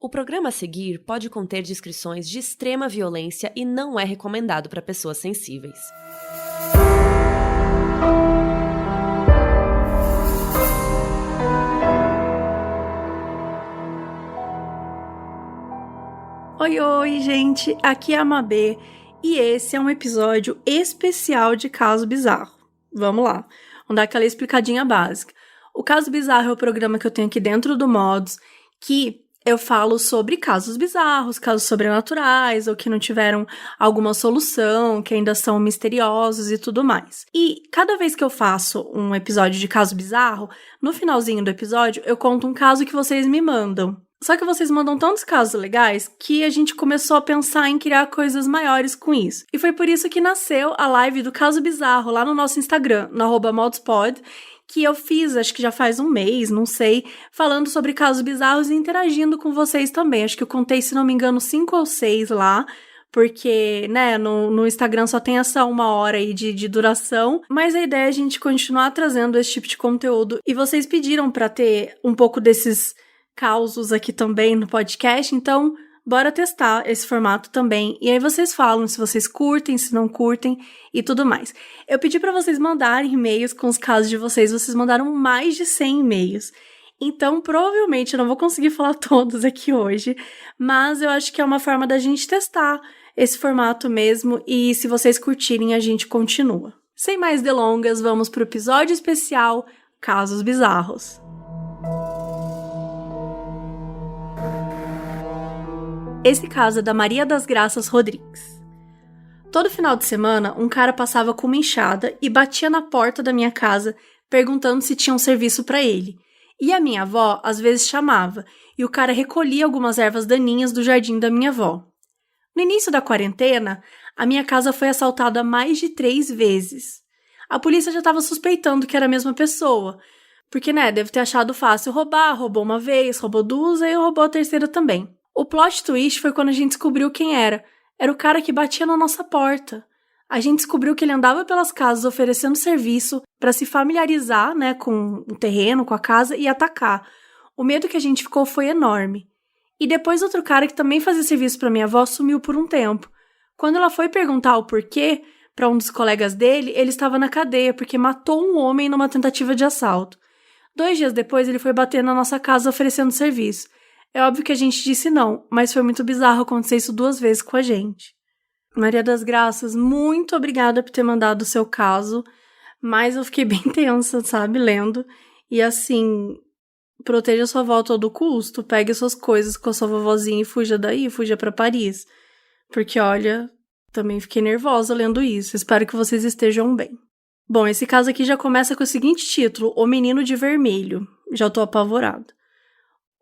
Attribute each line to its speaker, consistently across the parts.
Speaker 1: O programa a seguir pode conter descrições de extrema violência e não é recomendado para pessoas sensíveis.
Speaker 2: Oi, gente! Aqui é a Mabê e esse é um episódio especial de Caso Bizarro. Vamos lá, vamos dar aquela explicadinha básica. O Caso Bizarro é o programa que eu tenho aqui dentro do Modos, que eu falo sobre casos bizarros, casos sobrenaturais, ou que não tiveram alguma solução, que ainda são misteriosos e tudo mais. E cada vez que eu faço um episódio de caso bizarro, no finalzinho do episódio eu conto um caso que vocês me mandam. Só que vocês mandam tantos casos legais que a gente começou a pensar em criar coisas maiores com isso. E foi por isso que nasceu a live do Caso Bizarro lá no nosso Instagram, no @modspod, que eu fiz, acho que já faz um mês, não sei, falando sobre casos bizarros e interagindo com vocês também. Acho que eu contei, se não me engano, 5 ou 6 lá, porque, né, no Instagram só tem essa 1 hora aí de duração, mas a ideia é a gente continuar trazendo esse tipo de conteúdo. E vocês pediram pra ter um pouco desses causos aqui também no podcast, então bora testar esse formato também. E aí vocês falam se vocês curtem, se não curtem e tudo mais. Eu pedi para vocês mandarem e-mails com os casos de vocês mandaram mais de 100 e-mails. Então, provavelmente eu não vou conseguir falar todos aqui hoje, mas eu acho que é uma forma da gente testar esse formato mesmo e se vocês curtirem a gente continua. Sem mais delongas, vamos pro episódio especial Casos Bizarros. Esse caso é da Maria das Graças Rodrigues. Todo final de semana, um cara passava com uma enxada e batia na porta da minha casa perguntando se tinha um serviço para ele. E a minha avó, às vezes, chamava, e o cara recolhia algumas ervas daninhas do jardim da minha avó. No início da quarentena, a minha casa foi assaltada mais de 3 vezes. A polícia já estava suspeitando que era a mesma pessoa, porque, deve ter achado fácil roubar, roubou uma vez, roubou 2 e roubou a terceira também. O plot twist foi quando a gente descobriu quem era. Era o cara que batia na nossa porta. A gente descobriu que ele andava pelas casas oferecendo serviço para se familiarizar, com o terreno, com a casa e atacar. O medo que a gente ficou foi enorme. E depois outro cara que também fazia serviço para minha avó sumiu por um tempo. Quando ela foi perguntar o porquê para um dos colegas dele, ele estava na cadeia porque matou um homem numa tentativa de assalto. 2 dias depois ele foi bater na nossa casa oferecendo serviço. É óbvio que a gente disse não, mas foi muito bizarro acontecer isso 2 vezes com a gente. Maria das Graças, muito obrigada por ter mandado o seu caso, mas eu fiquei bem tensa, sabe, lendo. E assim, proteja sua avó a todo custo, pegue suas coisas com a sua vovozinha e fuja daí, fuja pra Paris. Porque, olha, também fiquei nervosa lendo isso, espero que vocês estejam bem. Bom, esse caso aqui já começa com o seguinte título, O Menino de Vermelho. Já tô apavorada.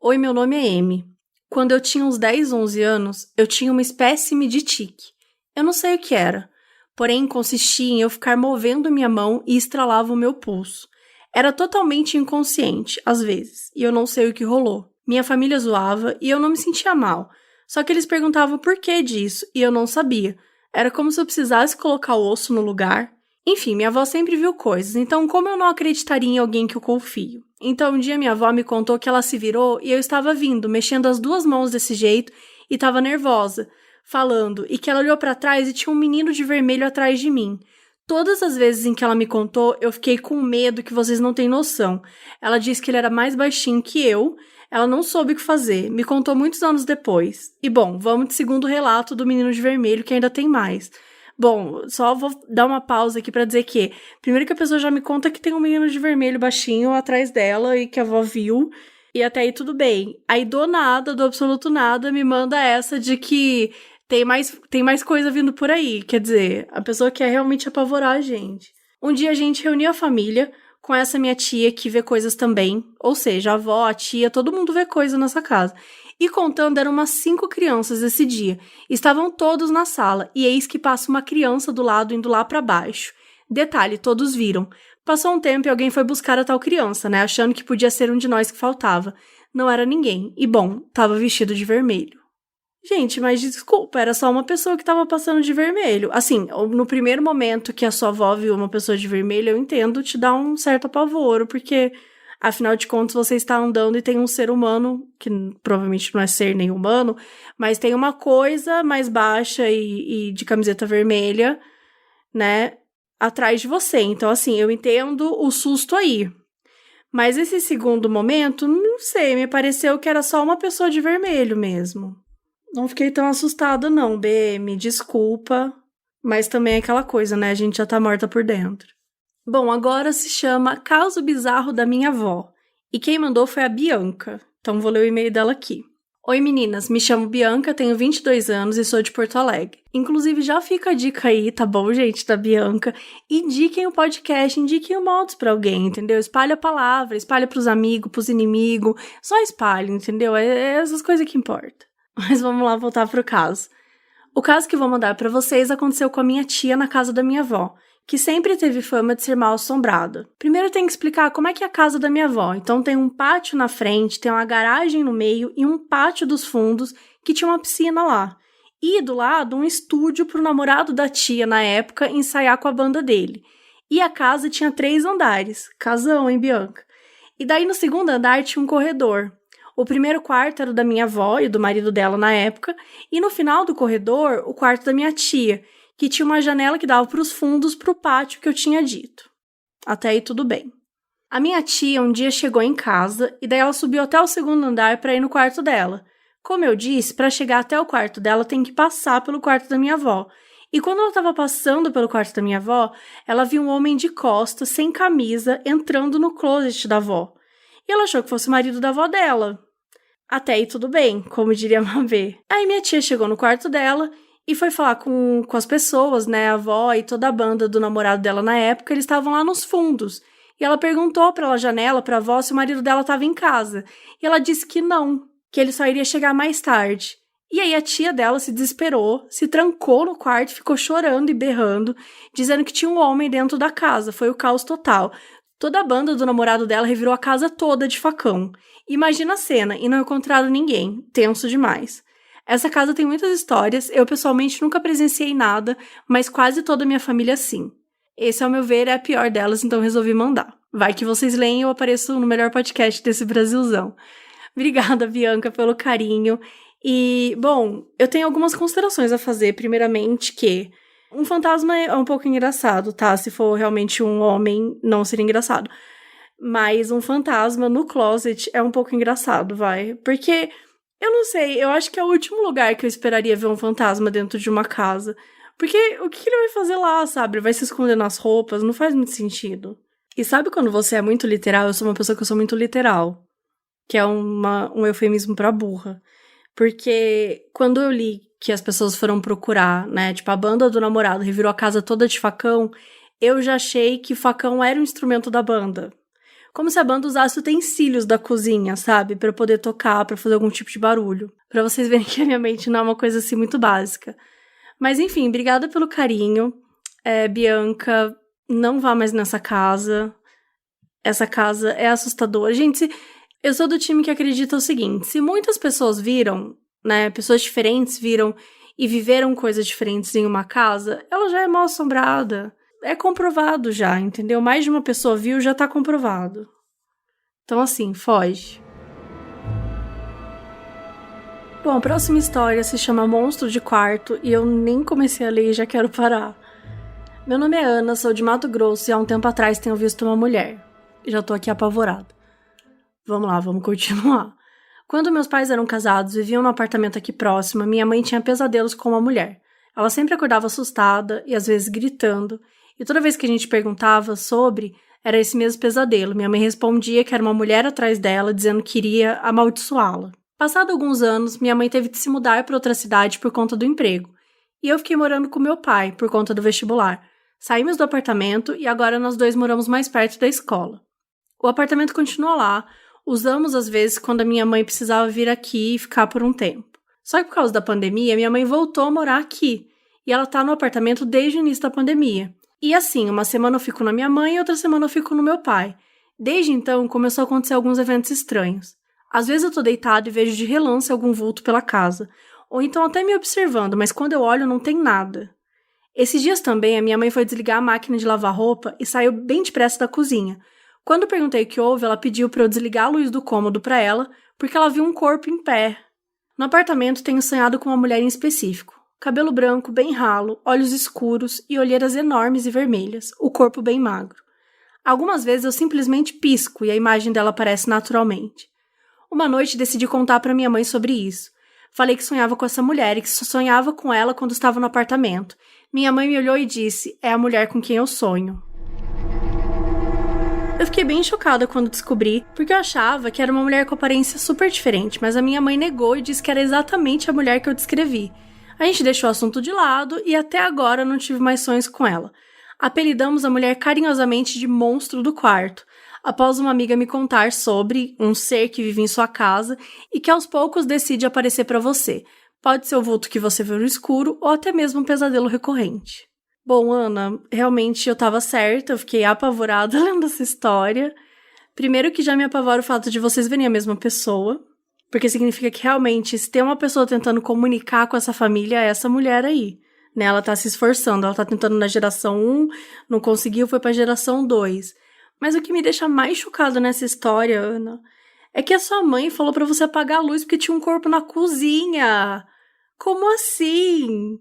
Speaker 2: Oi, meu nome é Amy. Quando eu tinha uns 10, 11 anos, eu tinha uma espécime de tique. Eu não sei o que era, porém consistia em eu ficar movendo minha mão e estralava o meu pulso. Era totalmente inconsciente, às vezes, e eu não sei o que rolou. Minha família zoava e eu não me sentia mal, só que eles perguntavam por que disso e eu não sabia. Era como se eu precisasse colocar o osso no lugar. Enfim, minha avó sempre viu coisas, então como eu não acreditaria em alguém que eu confio? Então um dia minha avó me contou que ela se virou e eu estava vindo, mexendo as 2 mãos desse jeito e estava nervosa, falando, e que ela olhou para trás e tinha um menino de vermelho atrás de mim. Todas as vezes em que ela me contou, eu fiquei com medo que vocês não têm noção. Ela disse que ele era mais baixinho que eu, ela não soube o que fazer, me contou muitos anos depois. E bom, vamos de segundo relato do menino de vermelho que ainda tem mais. Bom, só vou dar uma pausa aqui pra dizer que, primeiro que a pessoa já me conta que tem um menino de vermelho baixinho atrás dela e que a avó viu, e até aí tudo bem. Aí do nada, do absoluto nada, me manda essa de que tem mais coisa vindo por aí. Quer dizer, a pessoa quer realmente apavorar a gente. Um dia a gente reuniu a família com essa minha tia que vê coisas também, ou seja, a avó, a tia, todo mundo vê coisa nessa casa. E contando, eram umas 5 crianças esse dia. Estavam todos na sala, e eis que passa uma criança do lado indo lá pra baixo. Detalhe, todos viram. Passou um tempo e alguém foi buscar a tal criança, achando que podia ser um de nós que faltava. Não era ninguém, e bom, tava vestido de vermelho. Gente, mas desculpa, era só uma pessoa que tava passando de vermelho. Assim, no primeiro momento que a sua avó viu uma pessoa de vermelho, eu entendo, te dá um certo apavoro, porque Afinal de contas, você está andando e tem um ser humano, que provavelmente não é ser nem humano, mas tem uma coisa mais baixa e de camiseta vermelha, né, atrás de você. Então, assim, eu entendo o susto aí. Mas esse segundo momento, não sei, me pareceu que era só uma pessoa de vermelho mesmo. Não fiquei tão assustada não, Bê, me desculpa. Mas também é aquela coisa, né, a gente já tá morta por dentro. Bom, agora se chama Caso Bizarro da Minha Avó. E quem mandou foi a Bianca. Então vou ler o e-mail dela aqui. Oi meninas, me chamo Bianca, tenho 22 anos e sou de Porto Alegre. Inclusive já fica a dica aí, tá bom, gente, da Bianca? Indiquem o podcast, indiquem o Modos pra alguém, entendeu? Espalha a palavra, espalha pros amigos, pros inimigos, só espalha, entendeu? É essas coisas que importam. Mas vamos lá voltar pro caso. O caso que vou mandar pra vocês aconteceu com a minha tia na casa da minha avó, que sempre teve fama de ser mal assombrada. Primeiro eu tenho que explicar como é que é a casa da minha avó. Então tem um pátio na frente, tem uma garagem no meio e um pátio dos fundos que tinha uma piscina lá. E do lado um estúdio pro namorado da tia na época ensaiar com a banda dele. E a casa tinha 3 andares. Casão, hein, Bianca? E daí no segundo andar tinha um corredor. O primeiro quarto era o da minha avó e do marido dela na época. E no final do corredor, o quarto da minha tia, que tinha uma janela que dava para os fundos para o pátio que eu tinha dito. Até aí tudo bem. A minha tia um dia chegou em casa e daí ela subiu até o segundo andar para ir no quarto dela. Como eu disse, para chegar até o quarto dela tem que passar pelo quarto da minha avó. E quando ela estava passando pelo quarto da minha avó, ela viu um homem de costas, sem camisa, entrando no closet da avó. E ela achou que fosse o marido da avó dela. Até aí tudo bem, como diria a Mabê. Aí minha tia chegou no quarto dela e foi falar com as pessoas, né, a avó e toda a banda do namorado dela na época, eles estavam lá nos fundos. E ela perguntou pela janela pra avó se o marido dela estava em casa. E ela disse que não, que ele só iria chegar mais tarde. E aí a tia dela se desesperou, se trancou no quarto, ficou chorando e berrando, dizendo que tinha um homem dentro da casa. Foi o caos total. Toda a banda do namorado dela revirou a casa toda de facão. Imagina a cena e não encontraram ninguém. Tenso demais. Essa casa tem muitas histórias, eu pessoalmente nunca presenciei nada, mas quase toda a minha família sim. Esse, ao meu ver, é a pior delas, então resolvi mandar. Vai que vocês leem e eu apareço no melhor podcast desse Brasilzão. Obrigada, Bianca, pelo carinho. E, bom, eu tenho algumas considerações a fazer. Primeiramente que um fantasma é um pouco engraçado, tá? Se for realmente um homem, não seria engraçado. Mas um fantasma no closet é um pouco engraçado, vai. Porque... eu não sei, eu acho que é o último lugar que eu esperaria ver um fantasma dentro de uma casa. Porque o que ele vai fazer lá, sabe? Vai se esconder nas roupas, não faz muito sentido. E sabe quando você é muito literal? Eu sou uma pessoa que eu sou muito literal. Que é um eufemismo pra burra. Porque quando eu li que as pessoas foram procurar, né? Tipo, a banda do namorado revirou a casa toda de facão, eu já achei que facão era um instrumento da banda. Como se a banda usasse utensílios da cozinha, sabe? Pra eu poder tocar, pra fazer algum tipo de barulho. Pra vocês verem que a minha mente não é uma coisa assim muito básica. Mas enfim, obrigada pelo carinho. Bianca, não vá mais nessa casa. Essa casa é assustadora. Gente, eu sou do time que acredita o seguinte. Se muitas pessoas viram, né? Pessoas diferentes viram e viveram coisas diferentes em uma casa, ela já é mal assombrada. É comprovado já, entendeu? Mais de uma pessoa viu, já tá comprovado. Então, assim, foge. Bom, a próxima história se chama Monstro de Quarto e eu nem comecei a ler e já quero parar. Meu nome é Ana, sou de Mato Grosso e há um tempo atrás tenho visto uma mulher. Já tô aqui apavorada. Vamos lá, vamos continuar. Quando meus pais eram casados, viviam num apartamento aqui próximo, minha mãe tinha pesadelos com uma mulher. Ela sempre acordava assustada e às vezes gritando. E toda vez que a gente perguntava sobre, era esse mesmo pesadelo. Minha mãe respondia que era uma mulher atrás dela, dizendo que iria amaldiçoá-la. Passado alguns anos, minha mãe teve de se mudar para outra cidade por conta do emprego. E eu fiquei morando com meu pai, por conta do vestibular. Saímos do apartamento e agora nós dois moramos mais perto da escola. O apartamento continua lá, usamos às vezes quando a minha mãe precisava vir aqui e ficar por um tempo. Só que por causa da pandemia, minha mãe voltou a morar aqui. E ela tá no apartamento desde o início da pandemia. E assim, uma semana eu fico na minha mãe e outra semana eu fico no meu pai. Desde então, começou a acontecer alguns eventos estranhos. Às vezes eu tô deitado e vejo de relance algum vulto pela casa. Ou então até me observando, mas quando eu olho não tem nada. Esses dias também, a minha mãe foi desligar a máquina de lavar roupa e saiu bem depressa da cozinha. Quando perguntei o que houve, ela pediu para eu desligar a luz do cômodo para ela, porque ela viu um corpo em pé. No apartamento tenho sonhado com uma mulher em específico. Cabelo branco, bem ralo, olhos escuros e olheiras enormes e vermelhas, o corpo bem magro. Algumas vezes eu simplesmente pisco e a imagem dela aparece naturalmente. Uma noite decidi contar para minha mãe sobre isso. Falei que sonhava com essa mulher e que só sonhava com ela quando estava no apartamento. Minha mãe me olhou e disse, é a mulher com quem eu sonho. Eu fiquei bem chocada quando descobri, porque eu achava que era uma mulher com aparência super diferente, mas a minha mãe negou e disse que era exatamente a mulher que eu descrevi. A gente deixou o assunto de lado e até agora não tive mais sonhos com ela. Apelidamos a mulher carinhosamente de monstro do quarto, após uma amiga me contar sobre um ser que vive em sua casa e que aos poucos decide aparecer para você. Pode ser o vulto que você vê no escuro ou até mesmo um pesadelo recorrente. Bom, Ana, realmente eu tava certa, eu fiquei apavorada lendo essa história. Primeiro que já me apavora o fato de vocês verem a mesma pessoa, porque significa que realmente se tem uma pessoa tentando comunicar com essa família, é essa mulher aí. Né? Ela tá se esforçando, ela tá tentando na geração 1, não conseguiu, foi pra geração 2. Mas o que me deixa mais chocado nessa história, Ana, é que a sua mãe falou pra você apagar a luz porque tinha um corpo na cozinha. Como assim?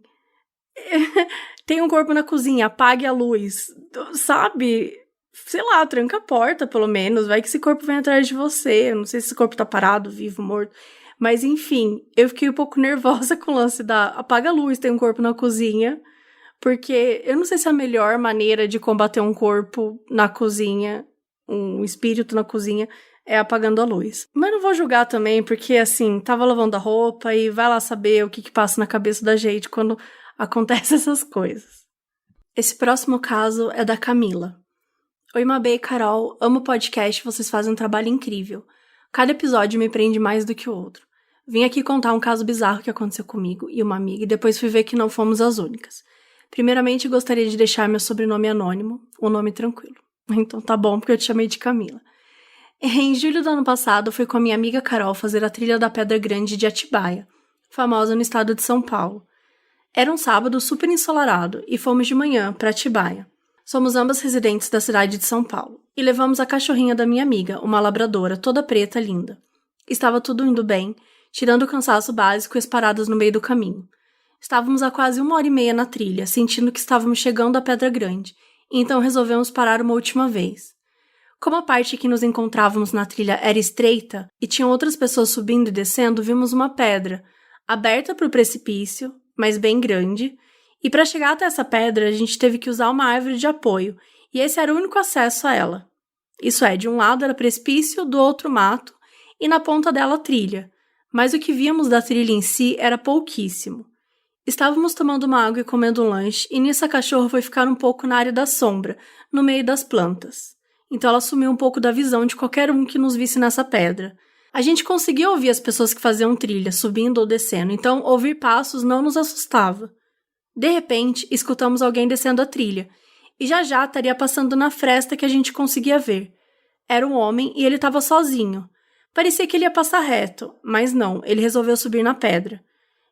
Speaker 2: Tem um corpo na cozinha, apague a luz. Sabe? Sei lá, tranca a porta, pelo menos. Vai que esse corpo vem atrás de você. Eu não sei se esse corpo tá parado, vivo, morto. Mas, enfim, eu fiquei um pouco nervosa com o lance da apaga a luz, tem um corpo na cozinha. Porque eu não sei se a melhor maneira de combater um corpo na cozinha, um espírito na cozinha, é apagando a luz. Mas não vou julgar também, porque, assim, tava lavando a roupa e vai lá saber o que passa na cabeça da gente quando acontecem essas coisas. Esse próximo caso é da Camila. Oi, Mabê e Carol, amo o podcast, vocês fazem um trabalho incrível. Cada episódio me prende mais do que o outro. Vim aqui contar um caso bizarro que aconteceu comigo e uma amiga e depois fui ver que não fomos as únicas. Primeiramente, gostaria de deixar meu sobrenome anônimo, um nome tranquilo. Então tá bom, porque eu te chamei de Camila. Em julho do ano passado, fui com a minha amiga Carol fazer a trilha da Pedra Grande de Atibaia, famosa no estado de São Paulo. Era um sábado super ensolarado e fomos de manhã para Atibaia. Somos ambas residentes da cidade de São Paulo. E levamos a cachorrinha da minha amiga, uma labradora, toda preta, linda. Estava tudo indo bem, tirando o cansaço básico e as paradas no meio do caminho. Estávamos há quase 1h30 na trilha, sentindo que estávamos chegando à Pedra Grande, e então resolvemos parar uma última vez. Como a parte que nos encontrávamos na trilha era estreita e tinham outras pessoas subindo e descendo, vimos uma pedra, aberta para o precipício, mas bem grande, e para chegar até essa pedra a gente teve que usar uma árvore de apoio, e esse era o único acesso a ela. Isso é, de um lado era precipício, do outro mato, e na ponta dela trilha, mas o que víamos da trilha em si era pouquíssimo. Estávamos tomando uma água e comendo um lanche, e nisso a cachorra foi ficar um pouco na área da sombra, no meio das plantas. Então ela sumiu um pouco da visão de qualquer um que nos visse nessa pedra. A gente conseguia ouvir as pessoas que faziam trilha, subindo ou descendo, então ouvir passos não nos assustava. De repente, escutamos alguém descendo a trilha, e já estaria passando na fresta que a gente conseguia ver. Era um homem e ele estava sozinho. Parecia que ele ia passar reto, mas não, ele resolveu subir na pedra.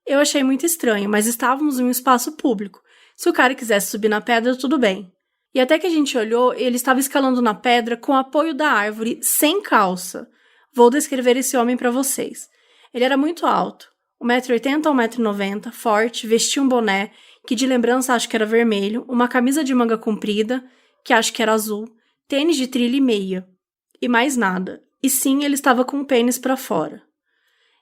Speaker 2: Eu achei muito estranho, mas estávamos em um espaço público. Se o cara quisesse subir na pedra, tudo bem. E até que a gente olhou, ele estava escalando na pedra com o apoio da árvore, sem calça. Vou descrever esse homem para vocês. Ele era muito alto, 1,80 m a 1,90 m, forte, vestia um boné, que de lembrança acho que era vermelho, uma camisa de manga comprida, que acho que era azul, tênis de trilha e meia. E mais nada. E sim, ele estava com o pênis para fora.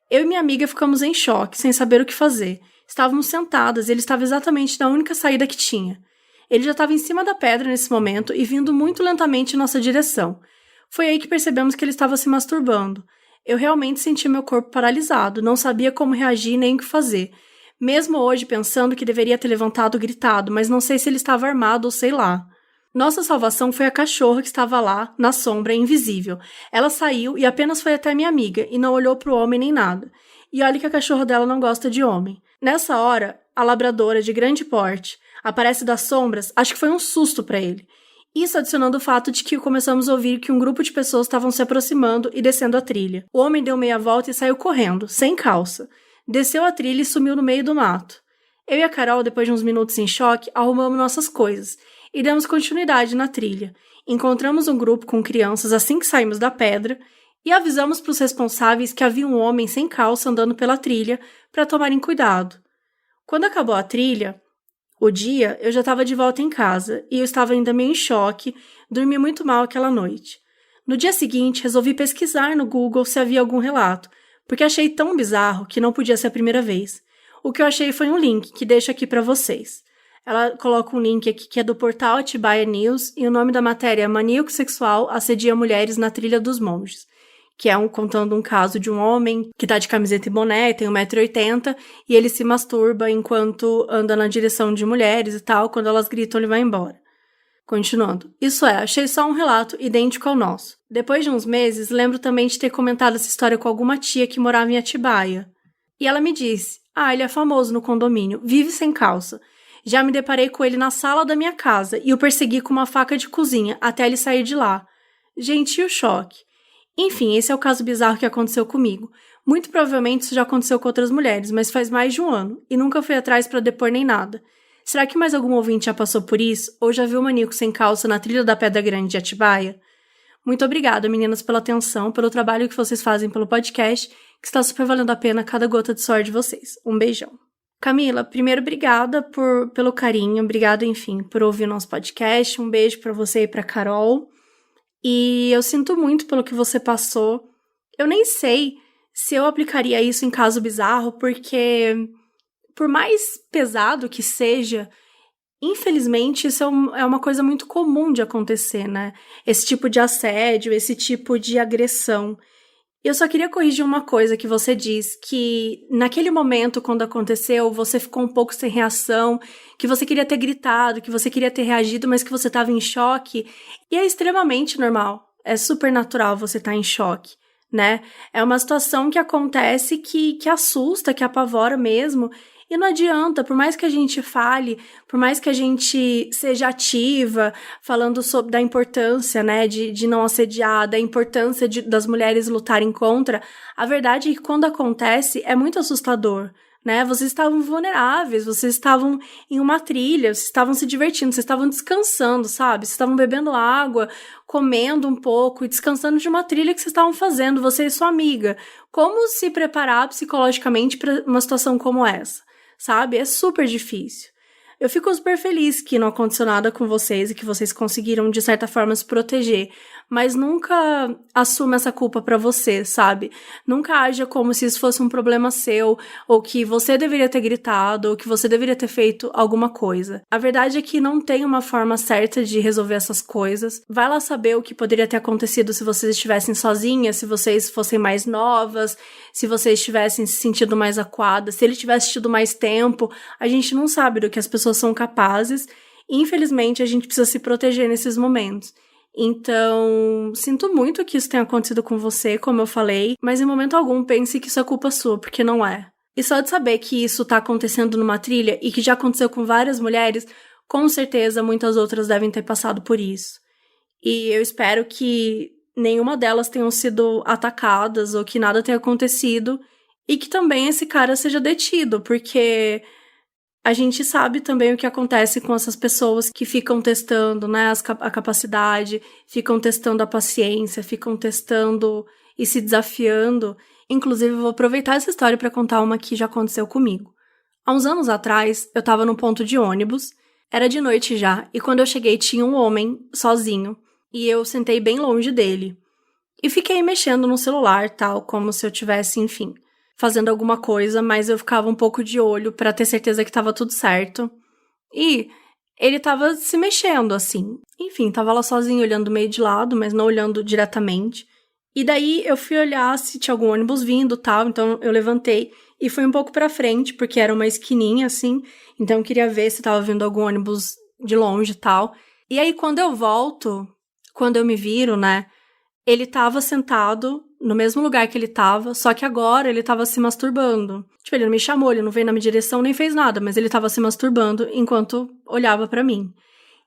Speaker 2: Eu e minha amiga ficamos em choque, sem saber o que fazer. Estávamos sentadas e ele estava exatamente na única saída que tinha. Ele já estava em cima da pedra nesse momento e vindo muito lentamente em nossa direção. Foi aí que percebemos que ele estava se masturbando. Eu realmente senti meu corpo paralisado, não sabia como reagir nem o que fazer. Mesmo hoje pensando que deveria ter levantado e gritado, mas não sei se ele estava armado ou sei lá. Nossa salvação foi a cachorra que estava lá, na sombra, invisível. Ela saiu e apenas foi até minha amiga, e não olhou para o homem nem nada. E olha que a cachorra dela não gosta de homem. Nessa hora, a labradora, de grande porte, aparece das sombras, acho que foi um susto para ele. Isso adicionando o fato de que começamos a ouvir que um grupo de pessoas estavam se aproximando e descendo a trilha. O homem deu meia volta e saiu correndo, sem calça. Desceu a trilha e sumiu no meio do mato. Eu e a Carol, depois de uns minutos em choque, arrumamos nossas coisas e demos continuidade na trilha. Encontramos um grupo com crianças assim que saímos da pedra e avisamos para os responsáveis que havia um homem sem calça andando pela trilha para tomarem cuidado. Quando acabou a trilha, o dia, eu já estava de volta em casa e eu estava ainda meio em choque, dormi muito mal aquela noite. No dia seguinte, resolvi pesquisar no Google se havia algum relato, porque achei tão bizarro que não podia ser a primeira vez. O que eu achei foi um link que deixo aqui para vocês. Ela coloca um link aqui que é do portal Atibaia News e o nome da matéria é Maníaco Sexual assedia mulheres na Trilha dos Monges, que é contando um caso de um homem que tá de camiseta e boné, tem 1,80 m, e ele se masturba enquanto anda na direção de mulheres e tal, quando elas gritam ele vai embora. Continuando. Isso é, achei só um relato idêntico ao nosso. Depois de uns meses, lembro também de ter comentado essa história com alguma tia que morava em Atibaia. E ela me disse, ele é famoso no condomínio, vive sem calça. Já me deparei com ele na sala da minha casa e o persegui com uma faca de cozinha até ele sair de lá. Gente, e o choque? Enfim, esse é o caso bizarro que aconteceu comigo. Muito provavelmente isso já aconteceu com outras mulheres, mas faz mais de um ano e nunca fui atrás para depor nem nada. Será que mais algum ouvinte já passou por isso ou já viu o maníaco sem calça na trilha da Pedra Grande de Atibaia? Muito obrigada, meninas, pela atenção, pelo trabalho que vocês fazem pelo podcast, que está super valendo a pena cada gota de suor de vocês. Um beijão. Camila, primeiro, obrigada pelo carinho, obrigada, enfim, por ouvir o nosso podcast. Um beijo para você e para Carol. E eu sinto muito pelo que você passou. Eu nem sei se eu aplicaria isso em caso bizarro, porque por mais pesado que seja, infelizmente isso é uma coisa muito comum de acontecer, né? Esse tipo de assédio, esse tipo de agressão. Eu só queria corrigir uma coisa que você diz, que naquele momento, quando aconteceu, você ficou um pouco sem reação, que você queria ter gritado, que você queria ter reagido, mas que você estava em choque. E é extremamente normal, é super natural você estar em choque, né? É uma situação que acontece que assusta, que apavora mesmo. E não adianta, por mais que a gente fale, por mais que a gente seja ativa, falando da importância, né, de não assediar, da importância das mulheres lutarem contra, a verdade é que quando acontece é muito assustador, né? Vocês estavam vulneráveis, vocês estavam em uma trilha, vocês estavam se divertindo, vocês estavam descansando, sabe? Vocês estavam bebendo água, comendo um pouco e descansando de uma trilha que vocês estavam fazendo, você e sua amiga. Como se preparar psicologicamente para uma situação como essa? Sabe? É super difícil. Eu fico super feliz que não aconteceu nada com vocês e que vocês conseguiram, de certa forma, se proteger. Mas nunca assuma essa culpa pra você, sabe? Nunca haja como se isso fosse um problema seu, ou que você deveria ter gritado, ou que você deveria ter feito alguma coisa. A verdade é que não tem uma forma certa de resolver essas coisas. Vai lá saber o que poderia ter acontecido se vocês estivessem sozinhas, se vocês fossem mais novas, se vocês tivessem se sentido mais acuadas, se ele tivesse tido mais tempo. A gente não sabe do que as pessoas são capazes. E, infelizmente, a gente precisa se proteger nesses momentos. Então, sinto muito que isso tenha acontecido com você, como eu falei, mas em momento algum pense que isso é culpa sua, porque não é. E só de saber que isso tá acontecendo numa trilha e que já aconteceu com várias mulheres, com certeza muitas outras devem ter passado por isso. E eu espero que nenhuma delas tenham sido atacadas ou que nada tenha acontecido e que também esse cara seja detido, porque a gente sabe também o que acontece com essas pessoas que ficam testando, né, a capacidade, ficam testando a paciência, ficam testando e se desafiando. Inclusive, eu vou aproveitar essa história para contar uma que já aconteceu comigo. Há uns anos atrás, eu estava num ponto de ônibus, era de noite já, e quando eu cheguei tinha um homem sozinho, e eu sentei bem longe dele. E fiquei mexendo no celular, tal, como se eu tivesse, enfim, fazendo alguma coisa, mas eu ficava um pouco de olho pra ter certeza que tava tudo certo. E ele tava se mexendo, assim. Enfim, tava lá sozinho, olhando meio de lado, mas não olhando diretamente. E daí eu fui olhar se tinha algum ônibus vindo, tal, então eu levantei e fui um pouco pra frente, porque era uma esquininha, assim, então eu queria ver se tava vindo algum ônibus de longe e tal. E aí, quando eu volto, quando eu me viro, né, ele tava sentado no mesmo lugar que ele tava, só que agora ele tava se masturbando. Tipo, ele não me chamou, ele não veio na minha direção, nem fez nada, mas ele tava se masturbando enquanto olhava pra mim.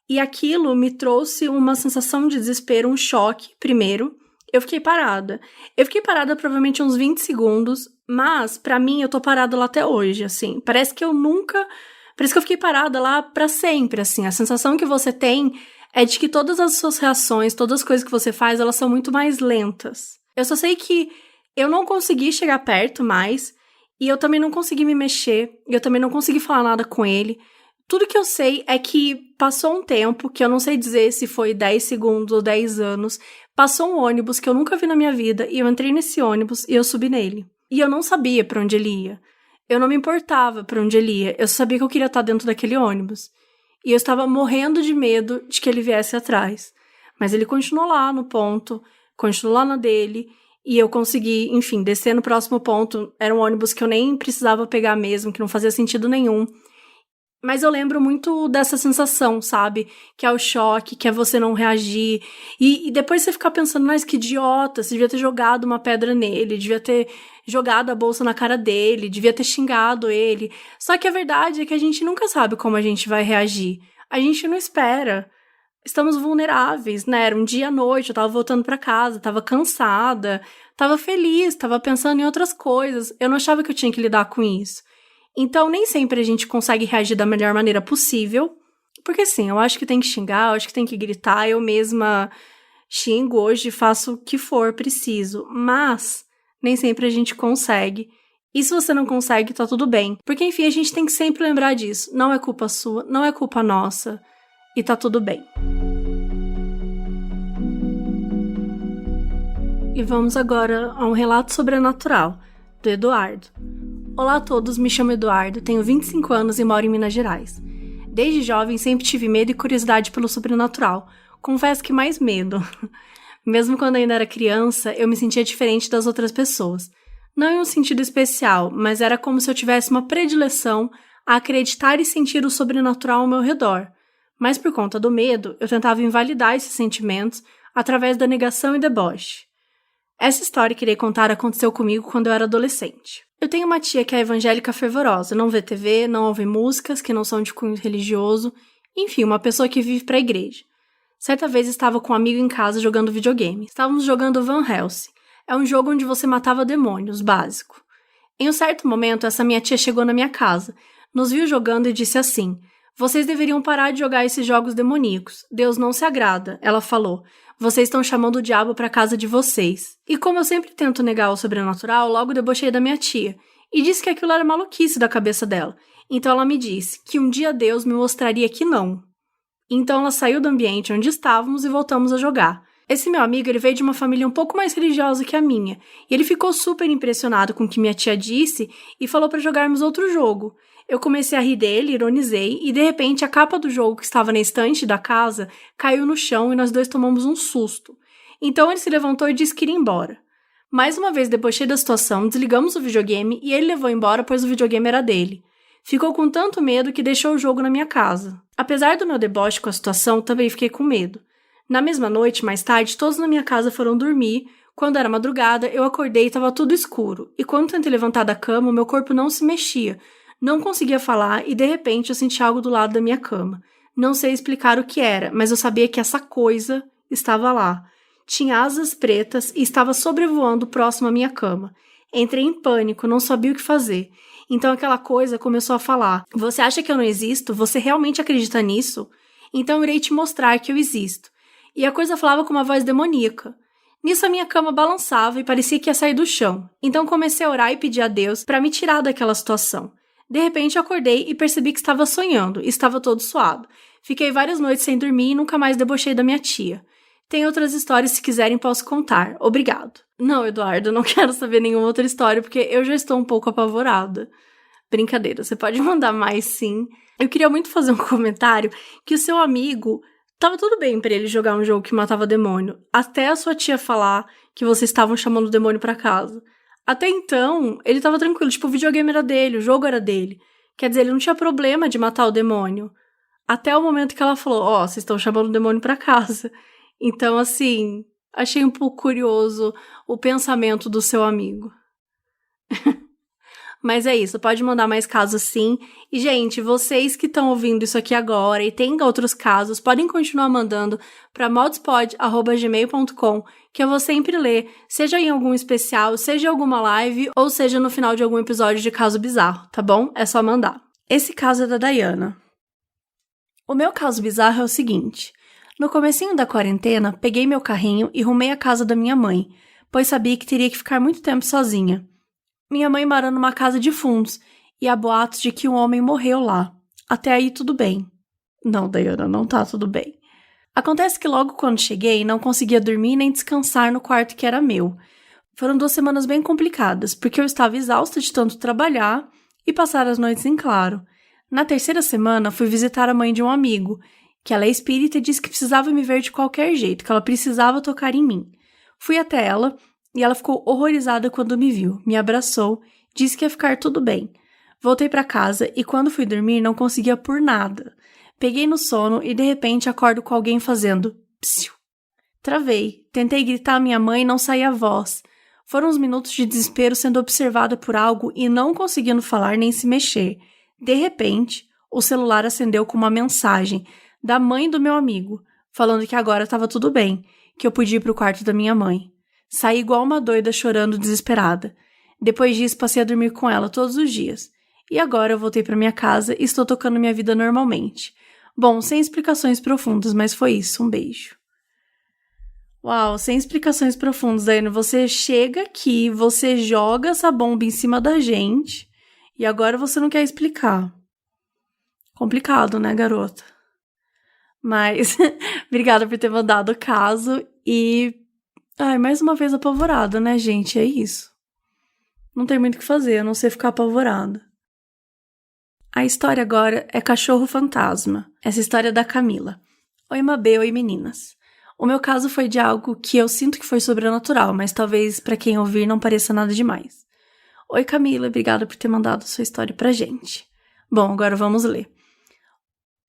Speaker 2: E aquilo me trouxe uma sensação de desespero, um choque, primeiro. Eu fiquei parada. Eu fiquei parada provavelmente uns 20 segundos, mas pra mim eu tô parada lá até hoje, assim. Parece que eu fiquei parada lá pra sempre, assim. A sensação que você tem é de que todas as suas reações, todas as coisas que você faz, elas são muito mais lentas. Eu só sei que eu não consegui chegar perto mais, e eu também não consegui me mexer, e eu também não consegui falar nada com ele. Tudo que eu sei é que passou um tempo, que eu não sei dizer se foi 10 segundos ou 10 anos, passou um ônibus que eu nunca vi na minha vida, e eu entrei nesse ônibus e eu subi nele. E eu não sabia pra onde ele ia. Eu não me importava pra onde ele ia, eu só sabia que eu queria estar dentro daquele ônibus. E eu estava morrendo de medo de que ele viesse atrás. Mas ele continuou lá no ponto, continuou lá na dele, e eu consegui, enfim, descer no próximo ponto. Era um ônibus que eu nem precisava pegar mesmo, que não fazia sentido nenhum. Mas eu lembro muito dessa sensação, sabe? Que é o choque, que é você não reagir. E depois você ficar pensando, mas que idiota, você devia ter jogado uma pedra nele, devia ter jogado a bolsa na cara dele, devia ter xingado ele. Só que a verdade é que a gente nunca sabe como a gente vai reagir. A gente não espera. Estamos vulneráveis, né? Era um dia à noite, eu tava voltando pra casa, tava cansada, tava feliz, tava pensando em outras coisas. Eu não achava que eu tinha que lidar com isso. Então, nem sempre a gente consegue reagir da melhor maneira possível, porque sim, eu acho que tem que xingar, eu acho que tem que gritar, eu mesma xingo hoje, faço o que for preciso, mas nem sempre a gente consegue. E se você não consegue, tá tudo bem, porque enfim, a gente tem que sempre lembrar disso, não é culpa sua, não é culpa nossa, e tá tudo bem. E vamos agora a um relato sobrenatural, do Eduardo. Olá a todos, me chamo Eduardo, tenho 25 anos e moro em Minas Gerais. Desde jovem sempre tive medo e curiosidade pelo sobrenatural. Confesso que mais medo. Mesmo quando ainda era criança, eu me sentia diferente das outras pessoas. Não em um sentido especial, mas era como se eu tivesse uma predileção a acreditar e sentir o sobrenatural ao meu redor. Mas por conta do medo, eu tentava invalidar esses sentimentos através da negação e deboche. Essa história que irei contar aconteceu comigo quando eu era adolescente. Eu tenho uma tia que é evangélica fervorosa, não vê TV, não ouve músicas que não são de cunho religioso, enfim, uma pessoa que vive para a igreja. Certa vez estava com um amigo em casa jogando videogame. Estávamos jogando Van Helsing. É um jogo onde você matava demônios, básico. Em um certo momento, essa minha tia chegou na minha casa, nos viu jogando e disse assim: "Vocês deveriam parar de jogar esses jogos demoníacos. Deus não se agrada", ela falou. "Vocês estão chamando o diabo para casa de vocês." E como eu sempre tento negar o sobrenatural, logo debochei da minha tia, e disse que aquilo era maluquice da cabeça dela. Então ela me disse que um dia Deus me mostraria que não. Então ela saiu do ambiente onde estávamos e voltamos a jogar. Esse meu amigo, ele veio de uma família um pouco mais religiosa que a minha, e ele ficou super impressionado com o que minha tia disse e falou para jogarmos outro jogo. Eu comecei a rir dele, ironizei, e de repente a capa do jogo que estava na estante da casa caiu no chão e nós dois tomamos um susto. Então ele se levantou e disse que iria embora. Mais uma vez debochei da situação, desligamos o videogame e ele levou embora pois o videogame era dele. Ficou com tanto medo que deixou o jogo na minha casa. Apesar do meu deboche com a situação, também fiquei com medo. Na mesma noite, mais tarde, todos na minha casa foram dormir. Quando era madrugada, eu acordei e estava tudo escuro. E quando tentei levantar da cama, o meu corpo não se mexia. Não conseguia falar e, de repente, eu senti algo do lado da minha cama. Não sei explicar o que era, mas eu sabia que essa coisa estava lá. Tinha asas pretas e estava sobrevoando próximo à minha cama. Entrei em pânico, não sabia o que fazer. Então aquela coisa começou a falar: "Você acha que eu não existo? Você realmente acredita nisso? Então eu irei te mostrar que eu existo." E a coisa falava com uma voz demoníaca. Nisso a minha cama balançava e parecia que ia sair do chão. Então comecei a orar e pedir a Deus para me tirar daquela situação. De repente eu acordei e percebi que estava sonhando, e estava todo suado. Fiquei várias noites sem dormir e nunca mais debochei da minha tia. Tem outras histórias, se quiserem posso contar. Obrigado. Não, Eduardo, eu não quero saber nenhuma outra história porque eu já estou um pouco apavorada. Brincadeira, você pode mandar mais sim. Eu queria muito fazer um comentário que o seu amigo... Tava tudo bem pra ele jogar um jogo que matava demônio, até a sua tia falar que vocês estavam chamando o demônio pra casa. Até então, ele tava tranquilo, tipo, o videogame era dele, o jogo era dele. Quer dizer, ele não tinha problema de matar o demônio. Até o momento que ela falou, vocês estão chamando o demônio pra casa. Então, assim, achei um pouco curioso o pensamento do seu amigo. Mas é isso, pode mandar mais casos sim. E, gente, vocês que estão ouvindo isso aqui agora e tem outros casos, podem continuar mandando para modspod@gmail.com, que eu vou sempre ler, seja em algum especial, seja em alguma live, ou seja no final de algum episódio de Caso Bizarro, tá bom? É só mandar. Esse caso é da Dayana. O meu caso bizarro é o seguinte. No comecinho da quarentena, peguei meu carrinho e rumei à casa da minha mãe, pois sabia que teria que ficar muito tempo sozinha. Minha mãe mora numa casa de fundos, e há boatos de que um homem morreu lá. Até aí tudo bem. Não, Dayana, não tá tudo bem. Acontece que logo quando cheguei, não conseguia dormir nem descansar no quarto que era meu. Foram 2 semanas bem complicadas, porque eu estava exausta de tanto trabalhar e passar as noites em claro. Na 3ª semana, fui visitar a mãe de um amigo, que ela é espírita e disse que precisava me ver de qualquer jeito, que ela precisava tocar em mim. Fui até ela e ela ficou horrorizada quando me viu, me abraçou, disse que ia ficar tudo bem. Voltei para casa e quando fui dormir não conseguia por nada. Peguei no sono e de repente acordo com alguém fazendo psiu. Travei, tentei gritar a minha mãe e não saía a voz. Foram uns minutos de desespero sendo observada por algo e não conseguindo falar nem se mexer. De repente, o celular acendeu com uma mensagem da mãe do meu amigo, falando que agora estava tudo bem, que eu podia ir para o quarto da minha mãe. Saí igual uma doida chorando desesperada. Depois disso, passei a dormir com ela todos os dias. E agora eu voltei para minha casa e estou tocando minha vida normalmente. Bom, sem explicações profundas, mas foi isso. Um beijo. Uau, sem explicações profundas, Daiane. Você chega aqui, você joga essa bomba em cima da gente e agora você não quer explicar. Complicado, né, garota? Mas, obrigada por ter mandado o caso e... Ai, mais uma vez apavorada, né, gente? É isso. Não tem muito o que fazer, a não ser ficar apavorada. A história agora é Cachorro Fantasma. Essa história é da Camila. Oi, Mabê, oi, meninas. O meu caso foi de algo que eu sinto que foi sobrenatural, mas talvez pra quem ouvir não pareça nada demais. Oi, Camila, obrigada por ter mandado sua história pra gente. Bom, agora vamos ler.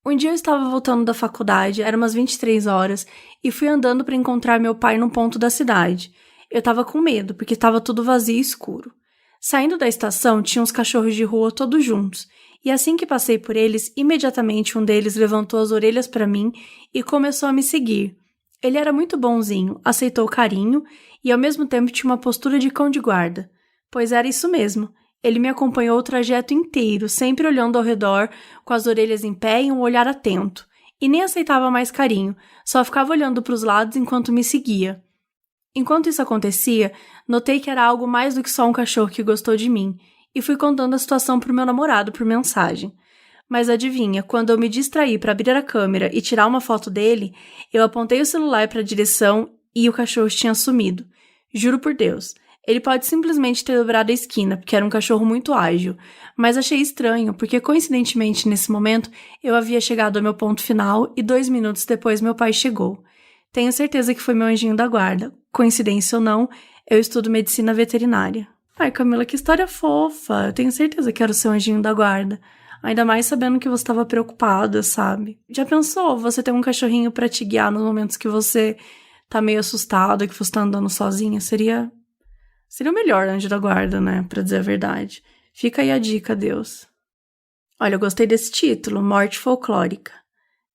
Speaker 2: Um dia eu estava voltando da faculdade, eram umas 23 horas, e fui andando para encontrar meu pai num ponto da cidade. Eu estava com medo, porque estava tudo vazio e escuro. Saindo da estação, tinha uns cachorros de rua todos juntos, e assim que passei por eles, imediatamente um deles levantou as orelhas para mim e começou a me seguir. Ele era muito bonzinho, aceitou o carinho e ao mesmo tempo tinha uma postura de cão de guarda. Pois era isso mesmo. Ele me acompanhou o trajeto inteiro, sempre olhando ao redor, com as orelhas em pé e um olhar atento. E nem aceitava mais carinho, só ficava olhando para os lados enquanto me seguia. Enquanto isso acontecia, notei que era algo mais do que só um cachorro que gostou de mim, e fui contando a situação pro meu namorado por mensagem. Mas adivinha, quando eu me distraí para abrir a câmera e tirar uma foto dele, eu apontei o celular para a direção e o cachorro tinha sumido. Juro por Deus. Ele pode simplesmente ter dobrado a esquina, porque era um cachorro muito ágil, mas achei estranho, porque coincidentemente nesse momento eu havia chegado ao meu ponto final e 2 minutos depois meu pai chegou. Tenho certeza que foi meu anjinho da guarda. Coincidência ou não, eu estudo medicina veterinária. Ai, Camila, que história fofa. Eu tenho certeza que era o seu anjinho da guarda. Ainda mais sabendo que você estava preocupada, sabe? Já pensou você ter um cachorrinho pra te guiar nos momentos que você tá meio assustada, que você tá andando sozinha? Seria o melhor anjo da guarda, né? Pra dizer a verdade. Fica aí a dica, Deus. Olha, eu gostei desse título, Morte Folclórica.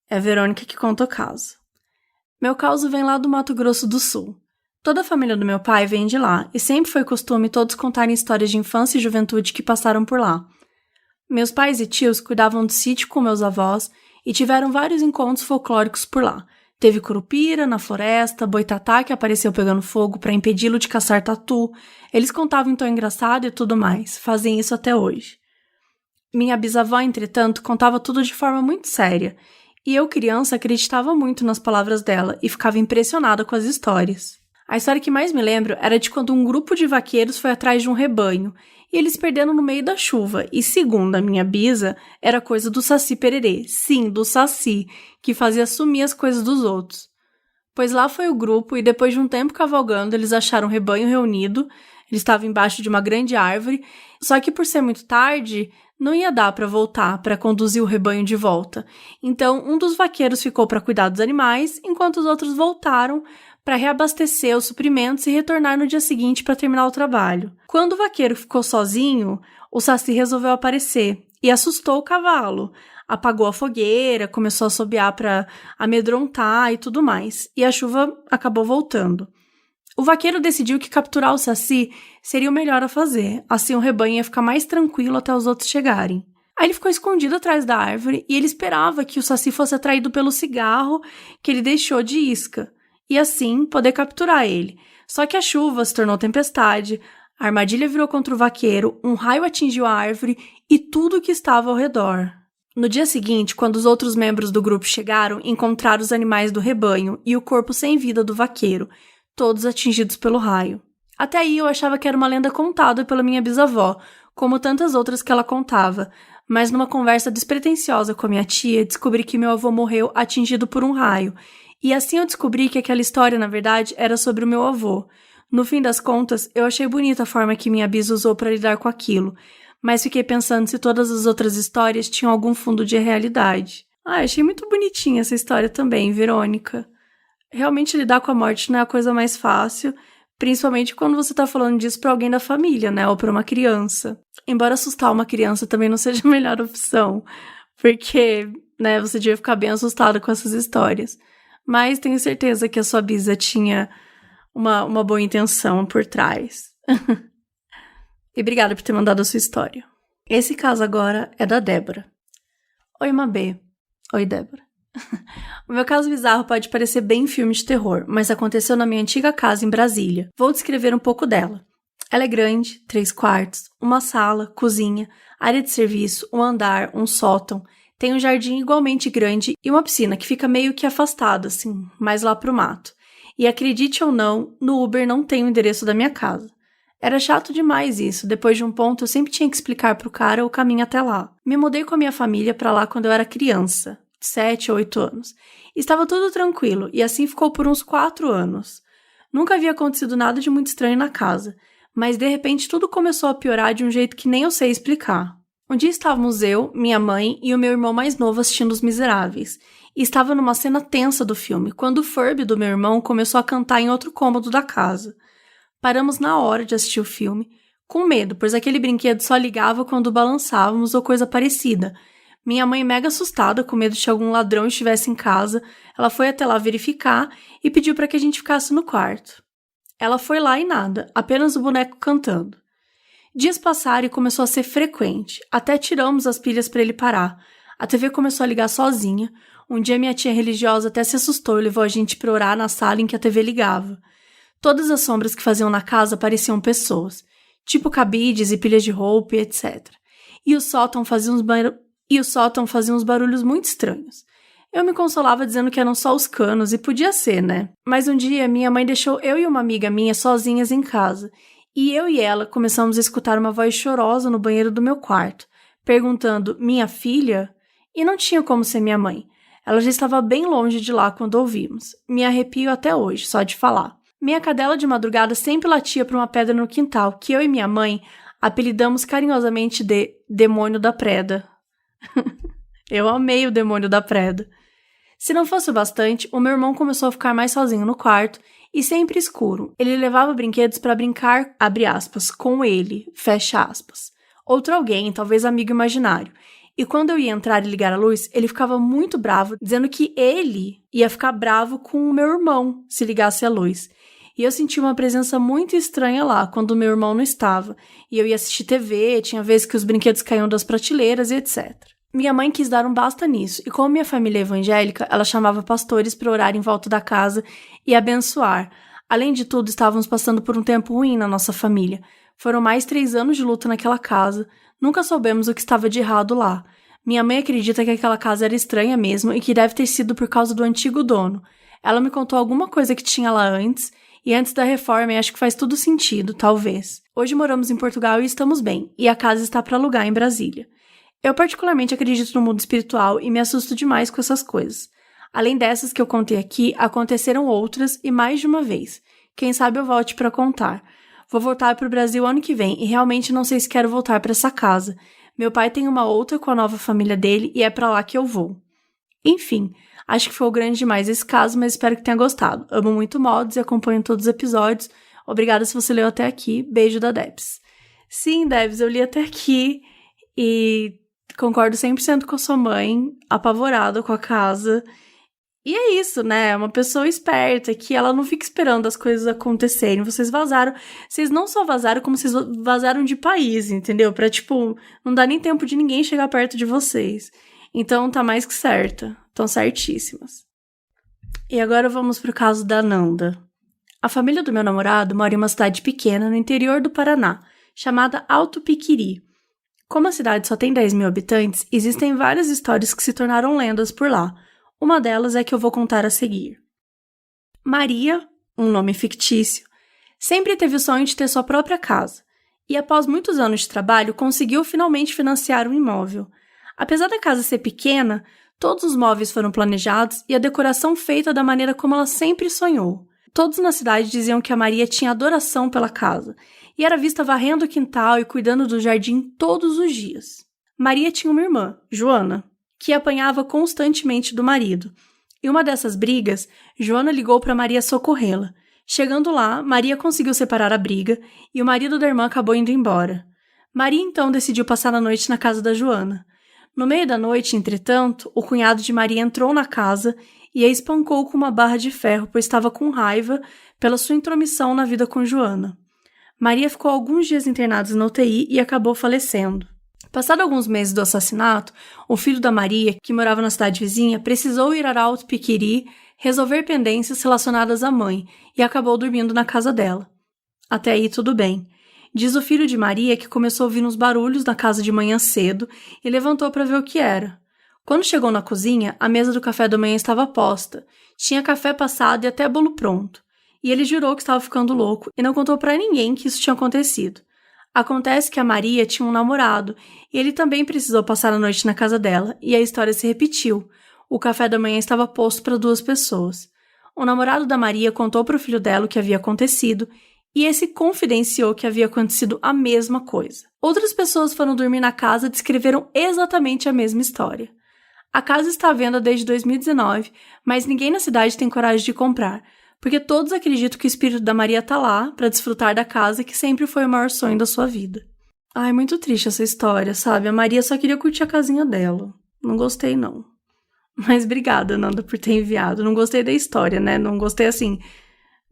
Speaker 2: É a Verônica que conta o caso. Meu caso vem lá do Mato Grosso do Sul. Toda a família do meu pai vem de lá, e sempre foi costume todos contarem histórias de infância e juventude que passaram por lá. Meus pais e tios cuidavam do sítio com meus avós e tiveram vários encontros folclóricos por lá. Teve curupira na floresta, boitatá que apareceu pegando fogo para impedi-lo de caçar tatu. Eles contavam em tom engraçado e tudo mais. Fazem isso até hoje. Minha bisavó, entretanto, contava tudo de forma muito séria. E eu, criança, acreditava muito nas palavras dela e ficava impressionada com as histórias. A história que mais me lembro era de quando um grupo de vaqueiros foi atrás de um rebanho e eles perderam no meio da chuva. E segundo a minha bisa, era coisa do Saci Pererê. Sim, do Saci, que fazia sumir as coisas dos outros. Pois lá foi o grupo e depois de um tempo cavalgando, eles acharam o rebanho reunido. Eles estavam embaixo de uma grande árvore, só que por ser muito tarde, não ia dar para voltar, para conduzir o rebanho de volta. Então, um dos vaqueiros ficou para cuidar dos animais, enquanto os outros voltaram para reabastecer os suprimentos e retornar no dia seguinte para terminar o trabalho. Quando o vaqueiro ficou sozinho, o Saci resolveu aparecer e assustou o cavalo. Apagou a fogueira, começou a assobiar para amedrontar e tudo mais. E a chuva acabou voltando. O vaqueiro decidiu que capturar o Saci seria o melhor a fazer, assim o rebanho ia ficar mais tranquilo até os outros chegarem. Aí ele ficou escondido atrás da árvore e ele esperava que o Saci fosse atraído pelo cigarro que ele deixou de isca, e assim poder capturar ele. Só que a chuva se tornou tempestade, a armadilha virou contra o vaqueiro, um raio atingiu a árvore e tudo que estava ao redor. No dia seguinte, quando os outros membros do grupo chegaram, encontraram os animais do rebanho e o corpo sem vida do vaqueiro, todos atingidos pelo raio. Até aí eu achava que era uma lenda contada pela minha bisavó, como tantas outras que ela contava, mas numa conversa despretensiosa com a minha tia, descobri que meu avô morreu atingido por um raio, e assim eu descobri que aquela história, na verdade, era sobre o meu avô. No fim das contas, eu achei bonita a forma que minha bisa usou para lidar com aquilo, mas fiquei pensando se todas as outras histórias tinham algum fundo de realidade. Achei muito bonitinha essa história também, Verônica. Realmente lidar com a morte não é a coisa mais fácil, principalmente quando você tá falando disso pra alguém da família, né, ou pra uma criança. Embora assustar uma criança também não seja a melhor opção, porque, né, você devia ficar bem assustado com essas histórias. Mas tenho certeza que a sua bisa tinha uma boa intenção por trás. E obrigada por ter mandado a sua história. Esse caso agora é da Débora. Oi, Mabê. Oi, Débora. O meu caso bizarro pode parecer bem filme de terror, mas aconteceu na minha antiga casa em Brasília. Vou descrever um pouco dela. Ela é grande, 3 quartos, uma sala, cozinha, área de serviço, um andar, um sótão. Tem um jardim igualmente grande e uma piscina que fica meio que afastada, assim, mais lá pro mato. E acredite ou não, no Uber não tem o endereço da minha casa. Era chato demais isso, depois de um ponto eu sempre tinha que explicar pro cara o caminho até lá. Me mudei com a minha família pra lá quando eu era criança, 7 ou 8 anos. Estava tudo tranquilo, e assim ficou por uns 4 anos. Nunca havia acontecido nada de muito estranho na casa, mas de repente tudo começou a piorar de um jeito que nem eu sei explicar. Um dia estávamos eu, minha mãe e o meu irmão mais novo assistindo Os Miseráveis, e estava numa cena tensa do filme, quando o Furby do meu irmão começou a cantar em outro cômodo da casa. Paramos na hora de assistir o filme, com medo, pois aquele brinquedo só ligava quando balançávamos ou coisa parecida. Minha mãe, mega assustada, com medo de que algum ladrão estivesse em casa, ela foi até lá verificar e pediu para que a gente ficasse no quarto. Ela foi lá e nada, apenas o boneco cantando. Dias passaram e começou a ser frequente, até tiramos as pilhas para ele parar. A TV começou a ligar sozinha. Um dia minha tia religiosa até se assustou e levou a gente para orar na sala em que a TV ligava. Todas as sombras que faziam na casa pareciam pessoas, tipo cabides e pilhas de roupa e etc. E o sótão fazia uns barulhos muito estranhos. Eu me consolava dizendo que eram só os canos, e podia ser, né? Mas um dia, minha mãe deixou eu e uma amiga minha sozinhas em casa, e eu e ela começamos a escutar uma voz chorosa no banheiro do meu quarto, perguntando, minha filha? E não tinha como ser minha mãe. Ela já estava bem longe de lá quando ouvimos. Me arrepio até hoje, só de falar. Minha cadela de madrugada sempre latia para uma pedra no quintal, que eu e minha mãe apelidamos carinhosamente de Demônio da Preda. Eu amei o Demônio da Preda. Se não fosse o bastante, o meu irmão começou a ficar mais sozinho no quarto e sempre escuro. Ele levava brinquedos para brincar, abre aspas, com ele, fecha aspas. Outro alguém, talvez amigo imaginário. E quando eu ia entrar e ligar a luz, ele ficava muito bravo, dizendo que ele ia ficar bravo com o meu irmão se ligasse a luz. E eu senti uma presença muito estranha lá, quando o meu irmão não estava. E eu ia assistir TV, tinha vezes que os brinquedos caíam das prateleiras e etc. Minha mãe quis dar um basta nisso, e como minha família é evangélica, ela chamava pastores para orar em volta da casa e abençoar. Além de tudo, estávamos passando por um tempo ruim na nossa família. Foram mais 3 anos de luta naquela casa. Nunca soubemos o que estava de errado lá. Minha mãe acredita que aquela casa era estranha mesmo e que deve ter sido por causa do antigo dono. Ela me contou alguma coisa que tinha lá antes, e antes da reforma, eu acho que faz tudo sentido, talvez. Hoje moramos em Portugal e estamos bem, e a casa está para alugar em Brasília. Eu particularmente acredito no mundo espiritual e me assusto demais com essas coisas. Além dessas que eu contei aqui, aconteceram outras e mais de uma vez. Quem sabe eu volte para contar. Vou voltar para o Brasil ano que vem e realmente não sei se quero voltar para essa casa. Meu pai tem uma outra com a nova família dele e é para lá que eu vou. Enfim, acho que foi grande demais esse caso, mas espero que tenha gostado. Amo muito mods e acompanho todos os episódios. Obrigada se você leu até aqui. Beijo da Debs. Sim, Debs, eu li até aqui e concordo 100% com a sua mãe, apavorada com a casa. E é isso, né? É uma pessoa esperta que ela não fica esperando as coisas acontecerem. Vocês vazaram. Vocês não só vazaram, como vocês vazaram de país, entendeu? Pra, tipo, não dar nem tempo de ninguém chegar perto de vocês. Então tá mais que certa. Estão certíssimas. E agora vamos pro caso da Nanda. A família do meu namorado mora em uma cidade pequena no interior do Paraná, chamada Alto Piquiri. Como a cidade só tem 10 mil habitantes, existem várias histórias que se tornaram lendas por lá. Uma delas é que eu vou contar a seguir. Maria, um nome fictício, sempre teve o sonho de ter sua própria casa, e após muitos anos de trabalho conseguiu finalmente financiar um imóvel. Apesar da casa ser pequena, todos os móveis foram planejados e a decoração feita da maneira como ela sempre sonhou. Todos na cidade diziam que a Maria tinha adoração pela casa, e era vista varrendo o quintal e cuidando do jardim todos os dias. Maria tinha uma irmã, Joana, que apanhava constantemente do marido. E uma dessas brigas, Joana ligou para Maria socorrê-la. Chegando lá, Maria conseguiu separar a briga e o marido da irmã acabou indo embora. Maria então decidiu passar a noite na casa da Joana. No meio da noite, entretanto, o cunhado de Maria entrou na casa e a espancou com uma barra de ferro, pois estava com raiva pela sua intromissão na vida com Joana. Maria ficou alguns dias internada na UTI e acabou falecendo. Passado alguns meses do assassinato, o filho da Maria, que morava na cidade vizinha, precisou ir a Alto Piquiri resolver pendências relacionadas à mãe e acabou dormindo na casa dela. Até aí tudo bem. Diz o filho de Maria que começou a ouvir uns barulhos na casa de manhã cedo e levantou para ver o que era. Quando chegou na cozinha, a mesa do café da manhã estava posta. Tinha café passado e até bolo pronto. E ele jurou que estava ficando louco e não contou para ninguém que isso tinha acontecido. Acontece que a Maria tinha um namorado e ele também precisou passar a noite na casa dela e a história se repetiu. O café da manhã estava posto para 2 pessoas. O namorado da Maria contou para o filho dela o que havia acontecido e esse confidenciou que havia acontecido a mesma coisa. Outras pessoas foram dormir na casa e descreveram exatamente a mesma história. A casa está à venda desde 2019, mas ninguém na cidade tem coragem de comprar, porque todos acreditam que o espírito da Maria tá lá para desfrutar da casa que sempre foi o maior sonho da sua vida. Ai, muito triste essa história, sabe? A Maria só queria curtir a casinha dela. Não gostei, não. Mas obrigada, Nanda, por ter enviado. Não gostei da história, né? Não gostei, assim,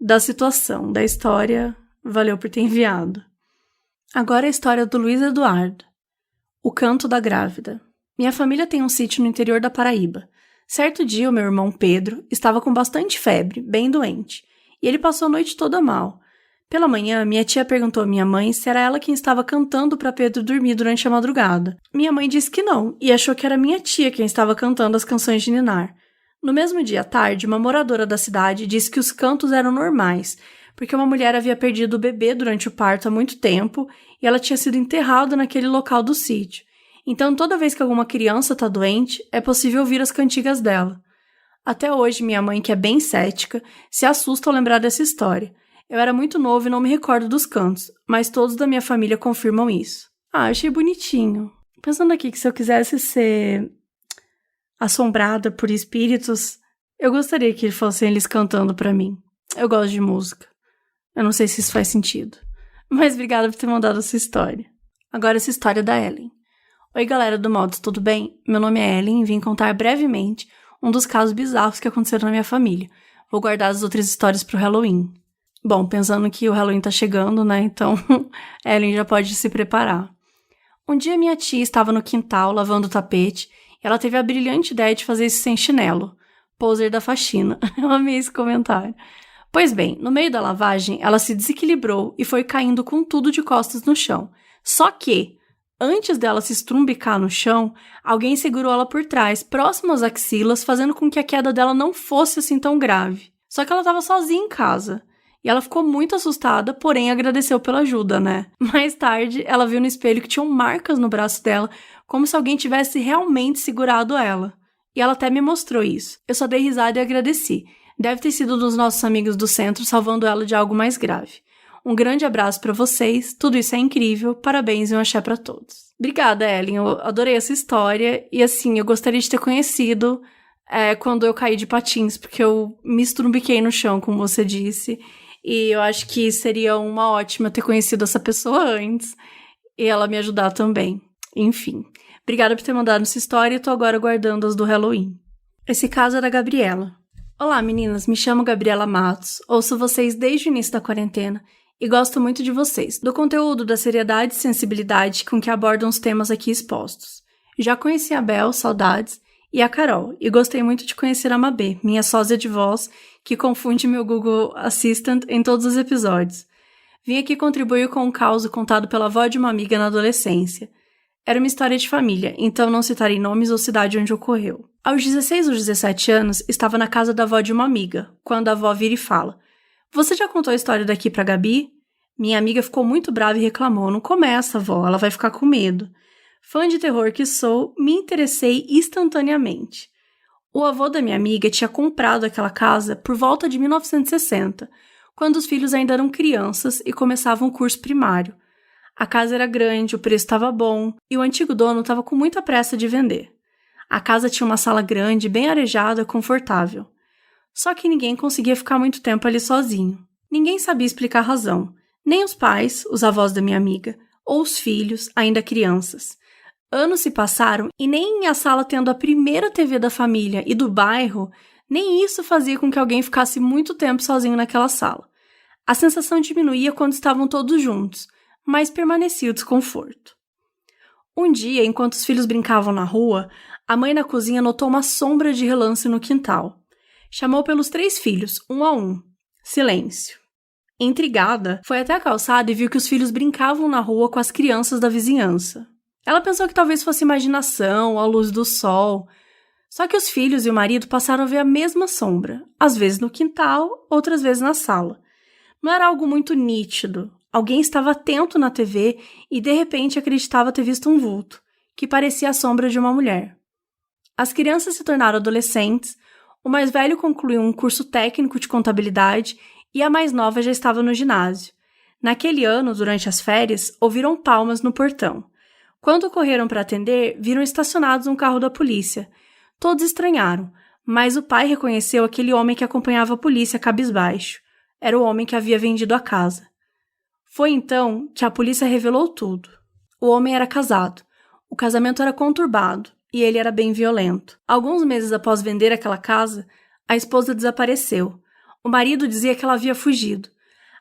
Speaker 2: da situação. Da história, valeu por ter enviado. Agora a história do Luiz Eduardo. O canto da grávida. Minha família tem um sítio no interior da Paraíba. Certo dia, o meu irmão Pedro estava com bastante febre, bem doente, e ele passou a noite toda mal. Pela manhã, minha tia perguntou à minha mãe se era ela quem estava cantando para Pedro dormir durante a madrugada. Minha mãe disse que não, e achou que era minha tia quem estava cantando as canções de ninar. No mesmo dia à tarde, uma moradora da cidade disse que os cantos eram normais, porque uma mulher havia perdido o bebê durante o parto há muito tempo e ela tinha sido enterrada naquele local do sítio. Então, toda vez que alguma criança está doente, é possível ouvir as cantigas dela. Até hoje, minha mãe, que é bem cética, se assusta ao lembrar dessa história. Eu era muito novo e não me recordo dos cantos, mas todos da minha família confirmam isso. Ah, achei bonitinho. Pensando aqui que se eu quisesse ser assombrada por espíritos, eu gostaria que fossem eles cantando pra mim. Eu gosto de música. Eu não sei se isso faz sentido. Mas obrigada por ter mandado essa história. Agora essa história da Ellen. Oi, galera do Modos, tudo bem? Meu nome é Ellen e vim contar brevemente um dos casos bizarros que aconteceram na minha família. Vou guardar as outras histórias pro Halloween. Bom, pensando que o Halloween tá chegando, né? Então, Ellen já pode se preparar. Um dia minha tia estava no quintal lavando o tapete e ela teve a brilhante ideia de fazer isso sem chinelo. Poser da faxina. Eu amei esse comentário. Pois bem, no meio da lavagem, ela se desequilibrou e foi caindo com tudo de costas no chão. Só que, antes dela se estrumbicar no chão, alguém segurou ela por trás, próximo às axilas, fazendo com que a queda dela não fosse assim tão grave. Só que ela estava sozinha em casa. E ela ficou muito assustada, porém agradeceu pela ajuda, né? Mais tarde, ela viu no espelho que tinham marcas no braço dela, como se alguém tivesse realmente segurado ela. E ela até me mostrou isso. Eu só dei risada e agradeci. Deve ter sido um dos nossos amigos do centro salvando ela de algo mais grave. Um grande abraço pra vocês, tudo isso é incrível, parabéns e um axé pra todos. Obrigada, Ellen, eu adorei essa história e assim, eu gostaria de ter conhecido quando eu caí de patins, porque eu me estrumbiquei no chão, como você disse, e eu acho que seria uma ótima ter conhecido essa pessoa antes e ela me ajudar também. Enfim, obrigada por ter mandado essa história e tô agora guardando as do Halloween. Esse caso é da Gabriela. Olá, meninas, me chamo Gabriela Matos, ouço vocês desde o início da quarentena e gosto muito de vocês, do conteúdo, da seriedade e sensibilidade com que abordam os temas aqui expostos. Já conheci a Bel, saudades, e a Carol, e gostei muito de conhecer a Mabê, minha sósia de voz, que confunde meu Google Assistant em todos os episódios. Vim aqui contribuir com um caso contado pela avó de uma amiga na adolescência. Era uma história de família, então não citarei nomes ou cidade onde ocorreu. Aos 16 ou 17 anos, estava na casa da avó de uma amiga, quando a avó vira e fala: "Você já contou a história daqui pra Gabi?" Minha amiga ficou muito brava e reclamou: "Não começa, avó, ela vai ficar com medo." Fã de terror que sou, me interessei instantaneamente. O avô da minha amiga tinha comprado aquela casa por volta de 1960, quando os filhos ainda eram crianças e começavam o curso primário. A casa era grande, o preço estava bom e o antigo dono estava com muita pressa de vender. A casa tinha uma sala grande, bem arejada, confortável. Só que ninguém conseguia ficar muito tempo ali sozinho. Ninguém sabia explicar a razão. Nem os pais, os avós da minha amiga, ou os filhos, ainda crianças. Anos se passaram e nem a sala tendo a primeira TV da família e do bairro, nem isso fazia com que alguém ficasse muito tempo sozinho naquela sala. A sensação diminuía quando estavam todos juntos, mas permanecia o desconforto. Um dia, enquanto os filhos brincavam na rua, a mãe na cozinha notou uma sombra de relance no quintal. Chamou pelos 3 filhos, um a um. Silêncio. Intrigada, foi até a calçada e viu que os filhos brincavam na rua com as crianças da vizinhança. Ela pensou que talvez fosse imaginação, a luz do sol. Só que os filhos e o marido passaram a ver a mesma sombra, às vezes no quintal, outras vezes na sala. Não era algo muito nítido. Alguém estava atento na TV e de repente acreditava ter visto um vulto, que parecia a sombra de uma mulher. As crianças se tornaram adolescentes, o mais velho concluiu um curso técnico de contabilidade e a mais nova já estava no ginásio. Naquele ano, durante as férias, ouviram palmas no portão. Quando correram para atender, viram estacionados um carro da polícia. Todos estranharam, mas o pai reconheceu aquele homem que acompanhava a polícia cabisbaixo. Era o homem que havia vendido a casa. Foi então que a polícia revelou tudo. O homem era casado. O casamento era conturbado e ele era bem violento. Alguns meses após vender aquela casa, a esposa desapareceu. O marido dizia que ela havia fugido.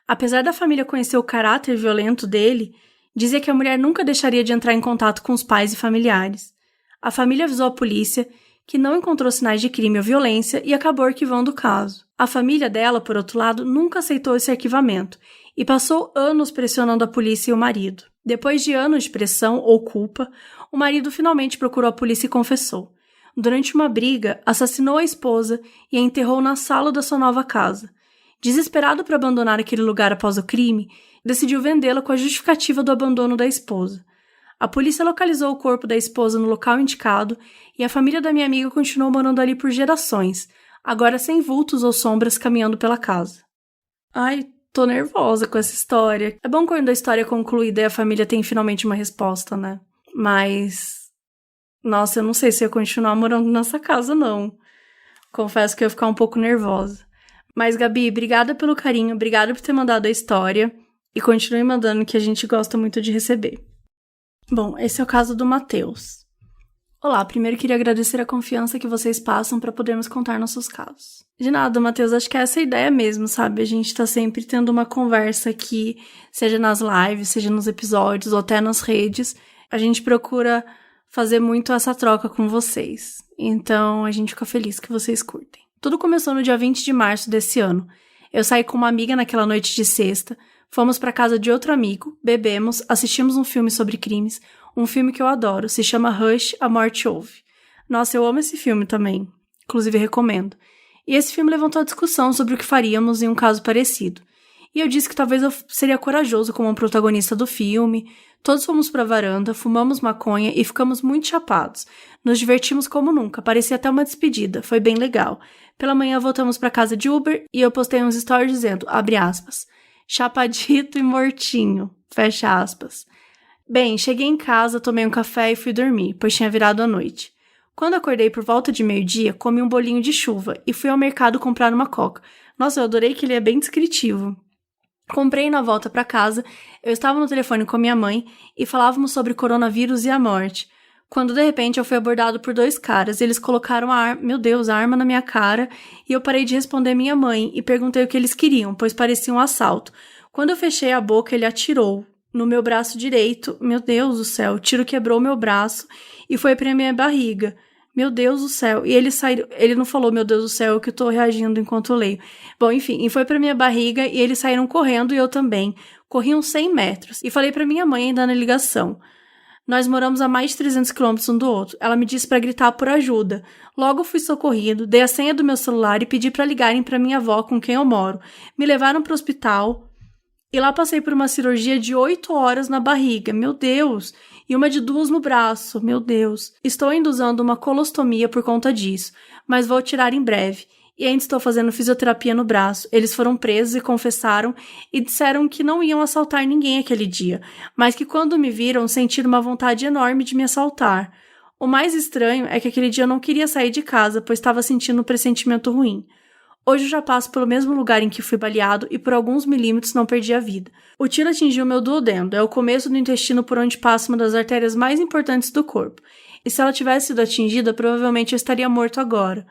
Speaker 2: Apesar da família conhecer o caráter violento dele, dizia que a mulher nunca deixaria de entrar em contato com os pais e familiares. A família avisou a polícia, que não encontrou sinais de crime ou violência e acabou arquivando o caso. A família dela, por outro lado, nunca aceitou esse arquivamento e passou anos pressionando a polícia e o marido. Depois de anos de pressão ou culpa, o marido finalmente procurou a polícia e confessou. Durante uma briga, assassinou a esposa e a enterrou na sala da sua nova casa. Desesperado por abandonar aquele lugar após o crime, decidiu vendê-la com a justificativa do abandono da esposa. A polícia localizou o corpo da esposa no local indicado e a família da minha amiga continuou morando ali por gerações, agora sem vultos ou sombras caminhando pela casa. Ai, tô nervosa com essa história. É bom quando a história é concluída e a família tem finalmente uma resposta, né? Mas... nossa, eu não sei se eu ia continuar morando nessa casa, não. Confesso que eu ia ficar um pouco nervosa. Mas, Gabi, obrigada pelo carinho, obrigada por ter mandado a história. E continue mandando, que a gente gosta muito de receber. Bom, esse é o caso do Matheus. Olá, primeiro queria agradecer a confiança que vocês passam para podermos contar nossos casos. De nada, Matheus, acho que é essa a ideia mesmo, sabe? A gente tá sempre tendo uma conversa aqui, seja nas lives, seja nos episódios ou até nas redes. A gente procura fazer muito essa troca com vocês. Então, a gente fica feliz que vocês curtem. Tudo começou no dia 20 de março desse ano. Eu saí com uma amiga naquela noite de sexta, fomos para casa de outro amigo, bebemos, assistimos um filme sobre crimes, um filme que eu adoro, se chama Rush, A Morte Ouve. Nossa, eu amo esse filme também, inclusive recomendo. E esse filme levantou a discussão sobre o que faríamos em um caso parecido. E eu disse que talvez eu seria corajoso como um protagonista do filme. Todos fomos pra varanda, fumamos maconha e ficamos muito chapados. Nos divertimos como nunca, parecia até uma despedida, foi bem legal. Pela manhã voltamos pra casa de Uber e eu postei uns stories dizendo, abre aspas, chapadito e mortinho, fecha aspas. Bem, cheguei em casa, tomei um café e fui dormir, pois tinha virado a noite. Quando acordei por volta de meio-dia, comi um bolinho de chuva e fui ao mercado comprar uma coca. Nossa, eu adorei que ele é bem descritivo. Comprei na volta para casa, eu estava no telefone com minha mãe e falávamos sobre coronavírus e a morte. quando de repente eu fui abordado por 2 caras. Eles colocaram a arma na minha cara e eu parei de responder minha mãe e perguntei o que eles queriam, pois parecia um assalto. Quando eu fechei a boca, ele atirou no meu braço direito. Meu Deus do céu, o tiro quebrou meu braço e foi pra minha barriga. Meu Deus do céu. E ele não falou, meu Deus do céu, que eu tô reagindo enquanto eu leio. Bom, enfim, e foi pra minha barriga e eles saíram correndo e eu também. Corri uns 100 metros e falei pra minha mãe ainda na ligação. Nós moramos a mais de 300 quilômetros um do outro. Ela me disse pra gritar por ajuda. Logo fui socorrido, dei a senha do meu celular e pedi pra ligarem pra minha avó com quem eu moro. Me levaram pro hospital e lá passei por uma cirurgia de 8 horas na barriga. Meu Deus! E uma de 2 no braço. Meu Deus! Estou ainda usando uma colostomia por conta disso, mas vou tirar em breve. E ainda estou fazendo fisioterapia no braço. Eles foram presos e confessaram e disseram que não iam assaltar ninguém aquele dia, mas que quando me viram sentiram uma vontade enorme de me assaltar. O mais estranho é que aquele dia eu não queria sair de casa, pois estava sentindo um pressentimento ruim. Hoje eu já passo pelo mesmo lugar em que fui baleado e por alguns milímetros não perdi a vida. O tiro atingiu meu duodeno, é o começo do intestino por onde passa uma das artérias mais importantes do corpo. E se ela tivesse sido atingida, provavelmente eu estaria morto agora.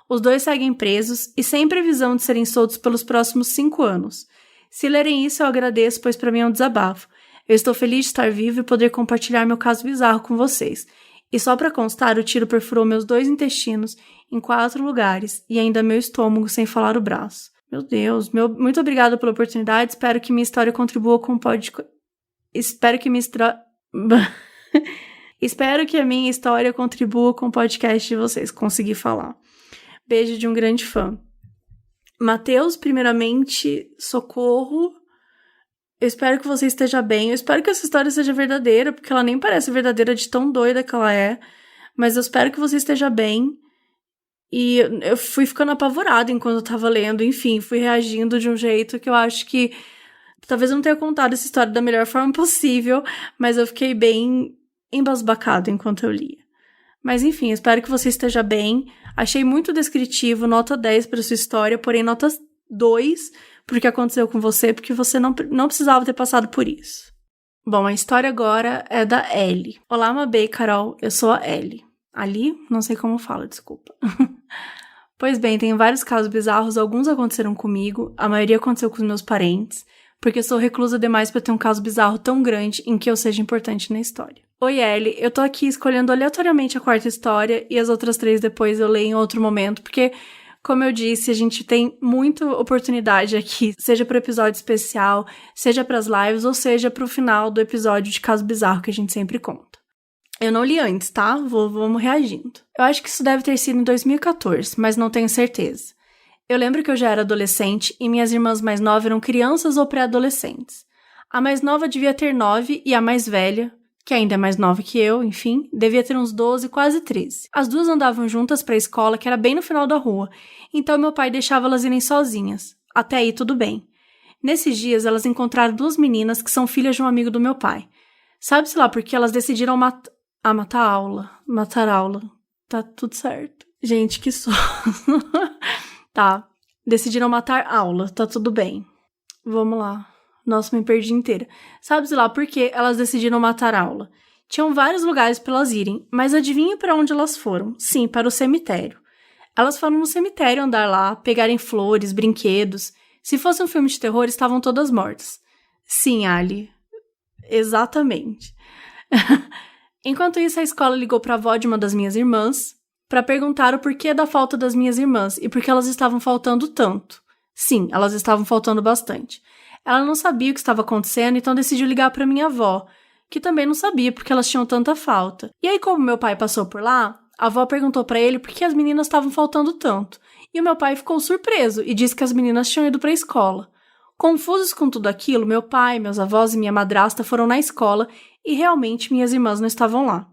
Speaker 2: Os 2 seguem presos e sem previsão de serem soltos pelos próximos 5 anos. Se lerem isso, eu agradeço, pois para mim é um desabafo. Eu estou feliz de estar vivo e poder compartilhar meu caso bizarro com vocês. E só para constar, o tiro perfurou meus 2 intestinos em 4 lugares e ainda meu estômago, sem falar o braço. Meu Deus, muito obrigada pela oportunidade. Espero que minha história contribua com o podcast. Espero que a minha história contribua com o podcast de vocês. Consegui falar. Beijo de um grande fã. Matheus, primeiramente, socorro. Eu espero que você esteja bem. Eu espero que essa história seja verdadeira, porque ela nem parece verdadeira de tão doida que ela é. Mas eu espero que você esteja bem. E eu fui ficando apavorada enquanto eu tava lendo. Enfim, fui reagindo de um jeito que eu acho que... Talvez eu não tenha contado essa história da melhor forma possível, mas eu fiquei bem embasbacada enquanto eu lia. Mas enfim, espero que você esteja bem. Achei muito descritivo, nota 10 para sua história, porém nota 2 pro que aconteceu com você, porque você não precisava ter passado por isso. Bom, a história agora é da Ellie. Olá, Mabê e Carol, eu sou a Ellie. Ali? Não sei como fala, desculpa. Pois bem, tenho vários casos bizarros, alguns aconteceram comigo, a maioria aconteceu com os meus parentes, porque sou reclusa demais para ter um caso bizarro tão grande em que eu seja importante na história. Oi, Ellie, eu tô aqui escolhendo aleatoriamente a 4ª história e as outras 3 depois eu leio em outro momento, porque, como eu disse, a gente tem muita oportunidade aqui, seja pro episódio especial, seja pras lives, ou seja pro final do episódio de caso bizarro que a gente sempre conta. Eu não li antes, tá? Vamos reagindo. Eu acho que isso deve ter sido em 2014, mas não tenho certeza. Eu lembro que eu já era adolescente e minhas irmãs mais novas eram crianças ou pré-adolescentes. A mais nova devia ter 9 e a mais velha, que ainda é mais nova que eu, enfim, devia ter uns 12, quase 13. As 2 andavam juntas pra escola, que era bem no final da rua, então meu pai deixava elas irem sozinhas. Até aí tudo bem. Nesses dias, elas encontraram 2 meninas que são filhas de um amigo do meu pai. Sabe-se lá porque elas decidiram matar aula. Tá tudo certo. Gente, que sono. Tá. Decidiram matar aula. Tá tudo bem. Vamos lá. Nossa, me perdi inteira. Sabe-se lá por que elas decidiram matar aula. Tinham vários lugares para elas irem, mas adivinha para onde elas foram? Sim, para o cemitério. Elas foram no cemitério andar lá, pegarem flores, brinquedos. Se fosse um filme de terror, estavam todas mortas. Sim, Ali. Exatamente. Enquanto isso, a escola ligou para a avó de uma das minhas irmãs para perguntar o porquê da falta das minhas irmãs e por que elas estavam faltando tanto. Sim, elas estavam faltando bastante. Ela não sabia o que estava acontecendo, então decidiu ligar para minha avó, que também não sabia porque elas tinham tanta falta. E aí, como meu pai passou por lá, a avó perguntou para ele por que as meninas estavam faltando tanto. E o meu pai ficou surpreso e disse que as meninas tinham ido para a escola. Confusos com tudo aquilo, meu pai, meus avós e minha madrasta foram na escola e realmente minhas irmãs não estavam lá.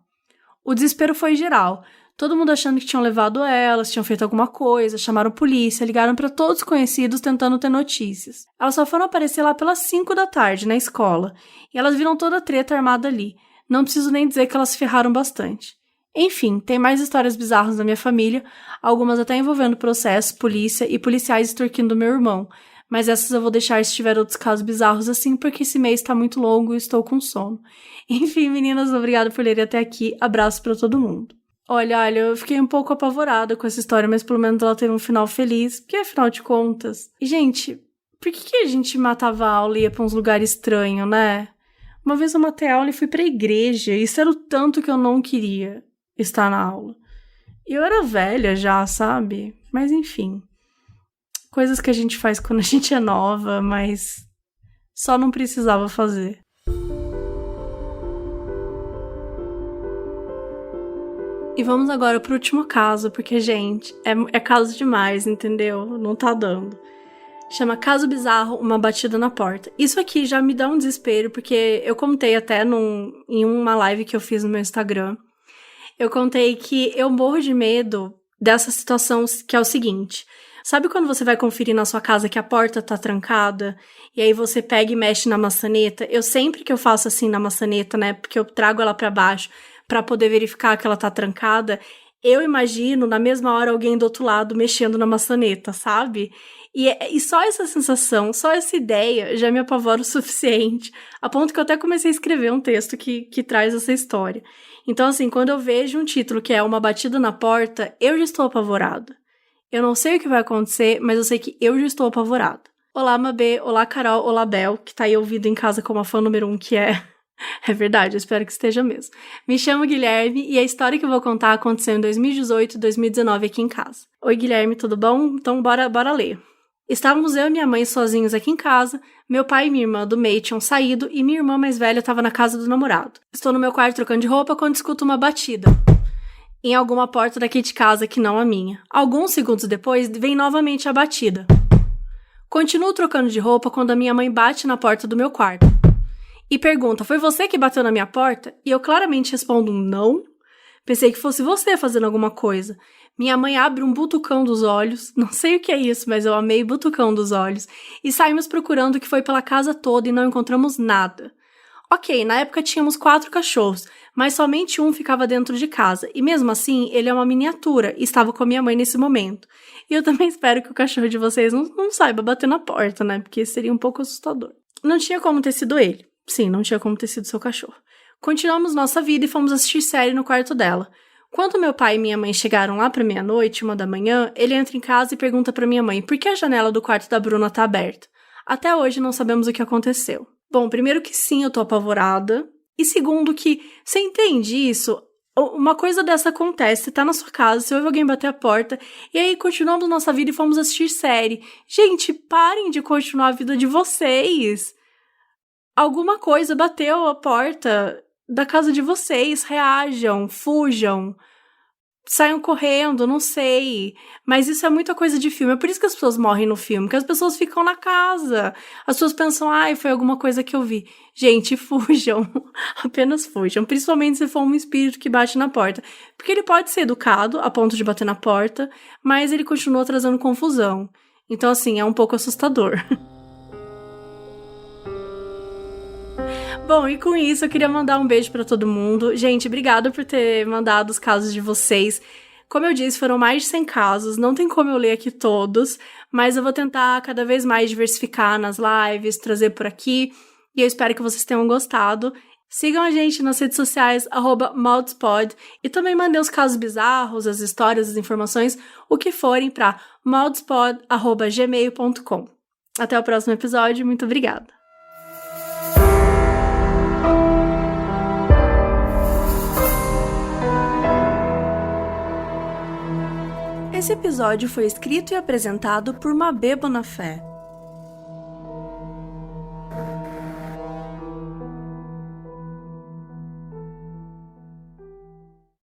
Speaker 2: O desespero foi geral. Todo mundo achando que tinham levado elas, tinham feito alguma coisa, chamaram a polícia, ligaram para todos os conhecidos tentando ter notícias. Elas só foram aparecer lá pelas 5 da tarde, na escola, e elas viram toda a treta armada ali. Não preciso nem dizer que elas se ferraram bastante. Enfim, tem mais histórias bizarras da minha família, algumas até envolvendo processo, polícia e policiais extorquindo meu irmão, Mas essas eu vou deixar se tiver outros casos bizarros assim, porque esse mês tá muito longo e estou com sono. Enfim, meninas, obrigada por lerem até aqui. Abraço pra todo mundo. Olha, eu fiquei um pouco apavorada com essa história, mas pelo menos ela teve um final feliz, porque afinal de contas... E, gente, por que a gente matava a aula e ia pra uns lugares estranhos, né? Uma vez eu matei a aula e fui pra igreja, e isso era o tanto que eu não queria estar na aula. E eu era velha já, sabe? Mas enfim... Coisas que a gente faz quando a gente é nova, mas só não precisava fazer. E vamos agora pro último caso, porque, gente, é caso demais, entendeu? Não tá dando. Chama Caso Bizarro, uma batida na porta. Isso aqui já me dá um desespero, porque eu contei até em uma live que eu fiz no meu Instagram. Eu contei que eu morro de medo dessa situação, que é o seguinte... Sabe quando você vai conferir na sua casa que a porta tá trancada? E aí você pega e mexe na maçaneta? Eu sempre que eu faço assim na maçaneta, né? Porque eu trago ela pra baixo pra poder verificar que ela tá trancada. Eu imagino, na mesma hora, alguém do outro lado mexendo na maçaneta, sabe? E só essa sensação, só essa ideia já me apavora o suficiente. A ponto que eu até comecei a escrever um texto que traz essa história. Então, assim, quando eu vejo um título que é Uma Batida na Porta, eu já estou apavorada. Eu não sei o que vai acontecer, mas eu sei que eu já estou apavorada. Olá, Mabê. Olá, Carol. Olá, Bel, que tá aí ouvindo em casa como a fã número 1 que é. É verdade, eu espero que esteja mesmo. Me chamo Guilherme e a história que eu vou contar aconteceu em 2018 e 2019 aqui em casa. Oi, Guilherme, tudo bom? Então, bora ler. Estávamos eu e minha mãe sozinhos aqui em casa, meu pai e minha irmã do meio tinham saído e minha irmã mais velha estava na casa do namorado. Estou no meu quarto trocando de roupa quando escuto uma batida em alguma porta daqui de casa que não a minha. Alguns segundos depois, vem novamente a batida. Continuo trocando de roupa quando a minha mãe bate na porta do meu quarto. E pergunta, foi você que bateu na minha porta? E eu claramente respondo, não. Pensei que fosse você fazendo alguma coisa. Minha mãe abre um butucão dos olhos, não sei o que é isso, mas eu amei butucão dos olhos, e saímos procurando o que foi pela casa toda e não encontramos nada. Ok, na época tínhamos 4 cachorros, mas somente um ficava dentro de casa, e mesmo assim, ele é uma miniatura, e estava com a minha mãe nesse momento. E eu também espero que o cachorro de vocês não saiba bater na porta, né, porque seria um pouco assustador. Não tinha como ter sido ele. Sim, não tinha como ter sido seu cachorro. Continuamos nossa vida e fomos assistir série no quarto dela. Quando meu pai e minha mãe chegaram lá pra meia-noite, 1h, ele entra em casa e pergunta pra minha mãe por que a janela do quarto da Bruna tá aberta. Até hoje não sabemos o que aconteceu. Bom, primeiro que sim, eu tô apavorada. E segundo que, você entende isso? Uma coisa dessa acontece, você tá na sua casa, você ouve alguém bater a porta, e aí continuamos nossa vida e fomos assistir série. Gente, parem de continuar a vida de vocês. Alguma coisa bateu a porta da casa de vocês, reajam, fujam, saiam correndo, não sei. Mas isso é muita coisa de filme. É por isso que as pessoas morrem no filme, que as pessoas ficam na casa. As pessoas pensam, ai, foi alguma coisa que eu vi. Gente, fujam. Apenas fujam. Principalmente se for um espírito que bate na porta. Porque ele pode ser educado a ponto de bater na porta, mas ele continua trazendo confusão. Então, assim, é um pouco assustador. Bom, e com isso eu queria mandar um beijo pra todo mundo. Gente, obrigada por ter mandado os casos de vocês. Como eu disse, foram mais de 100 casos, não tem como eu ler aqui todos, mas eu vou tentar cada vez mais diversificar nas lives, trazer por aqui, e eu espero que vocês tenham gostado. Sigam a gente nas redes sociais, @maldspod, e também mandem os casos bizarros, as histórias, as informações, o que forem pra maldspod@gmail.com. Até o próximo episódio, muito obrigada! Esse episódio foi escrito e apresentado por Mabê Bonafé.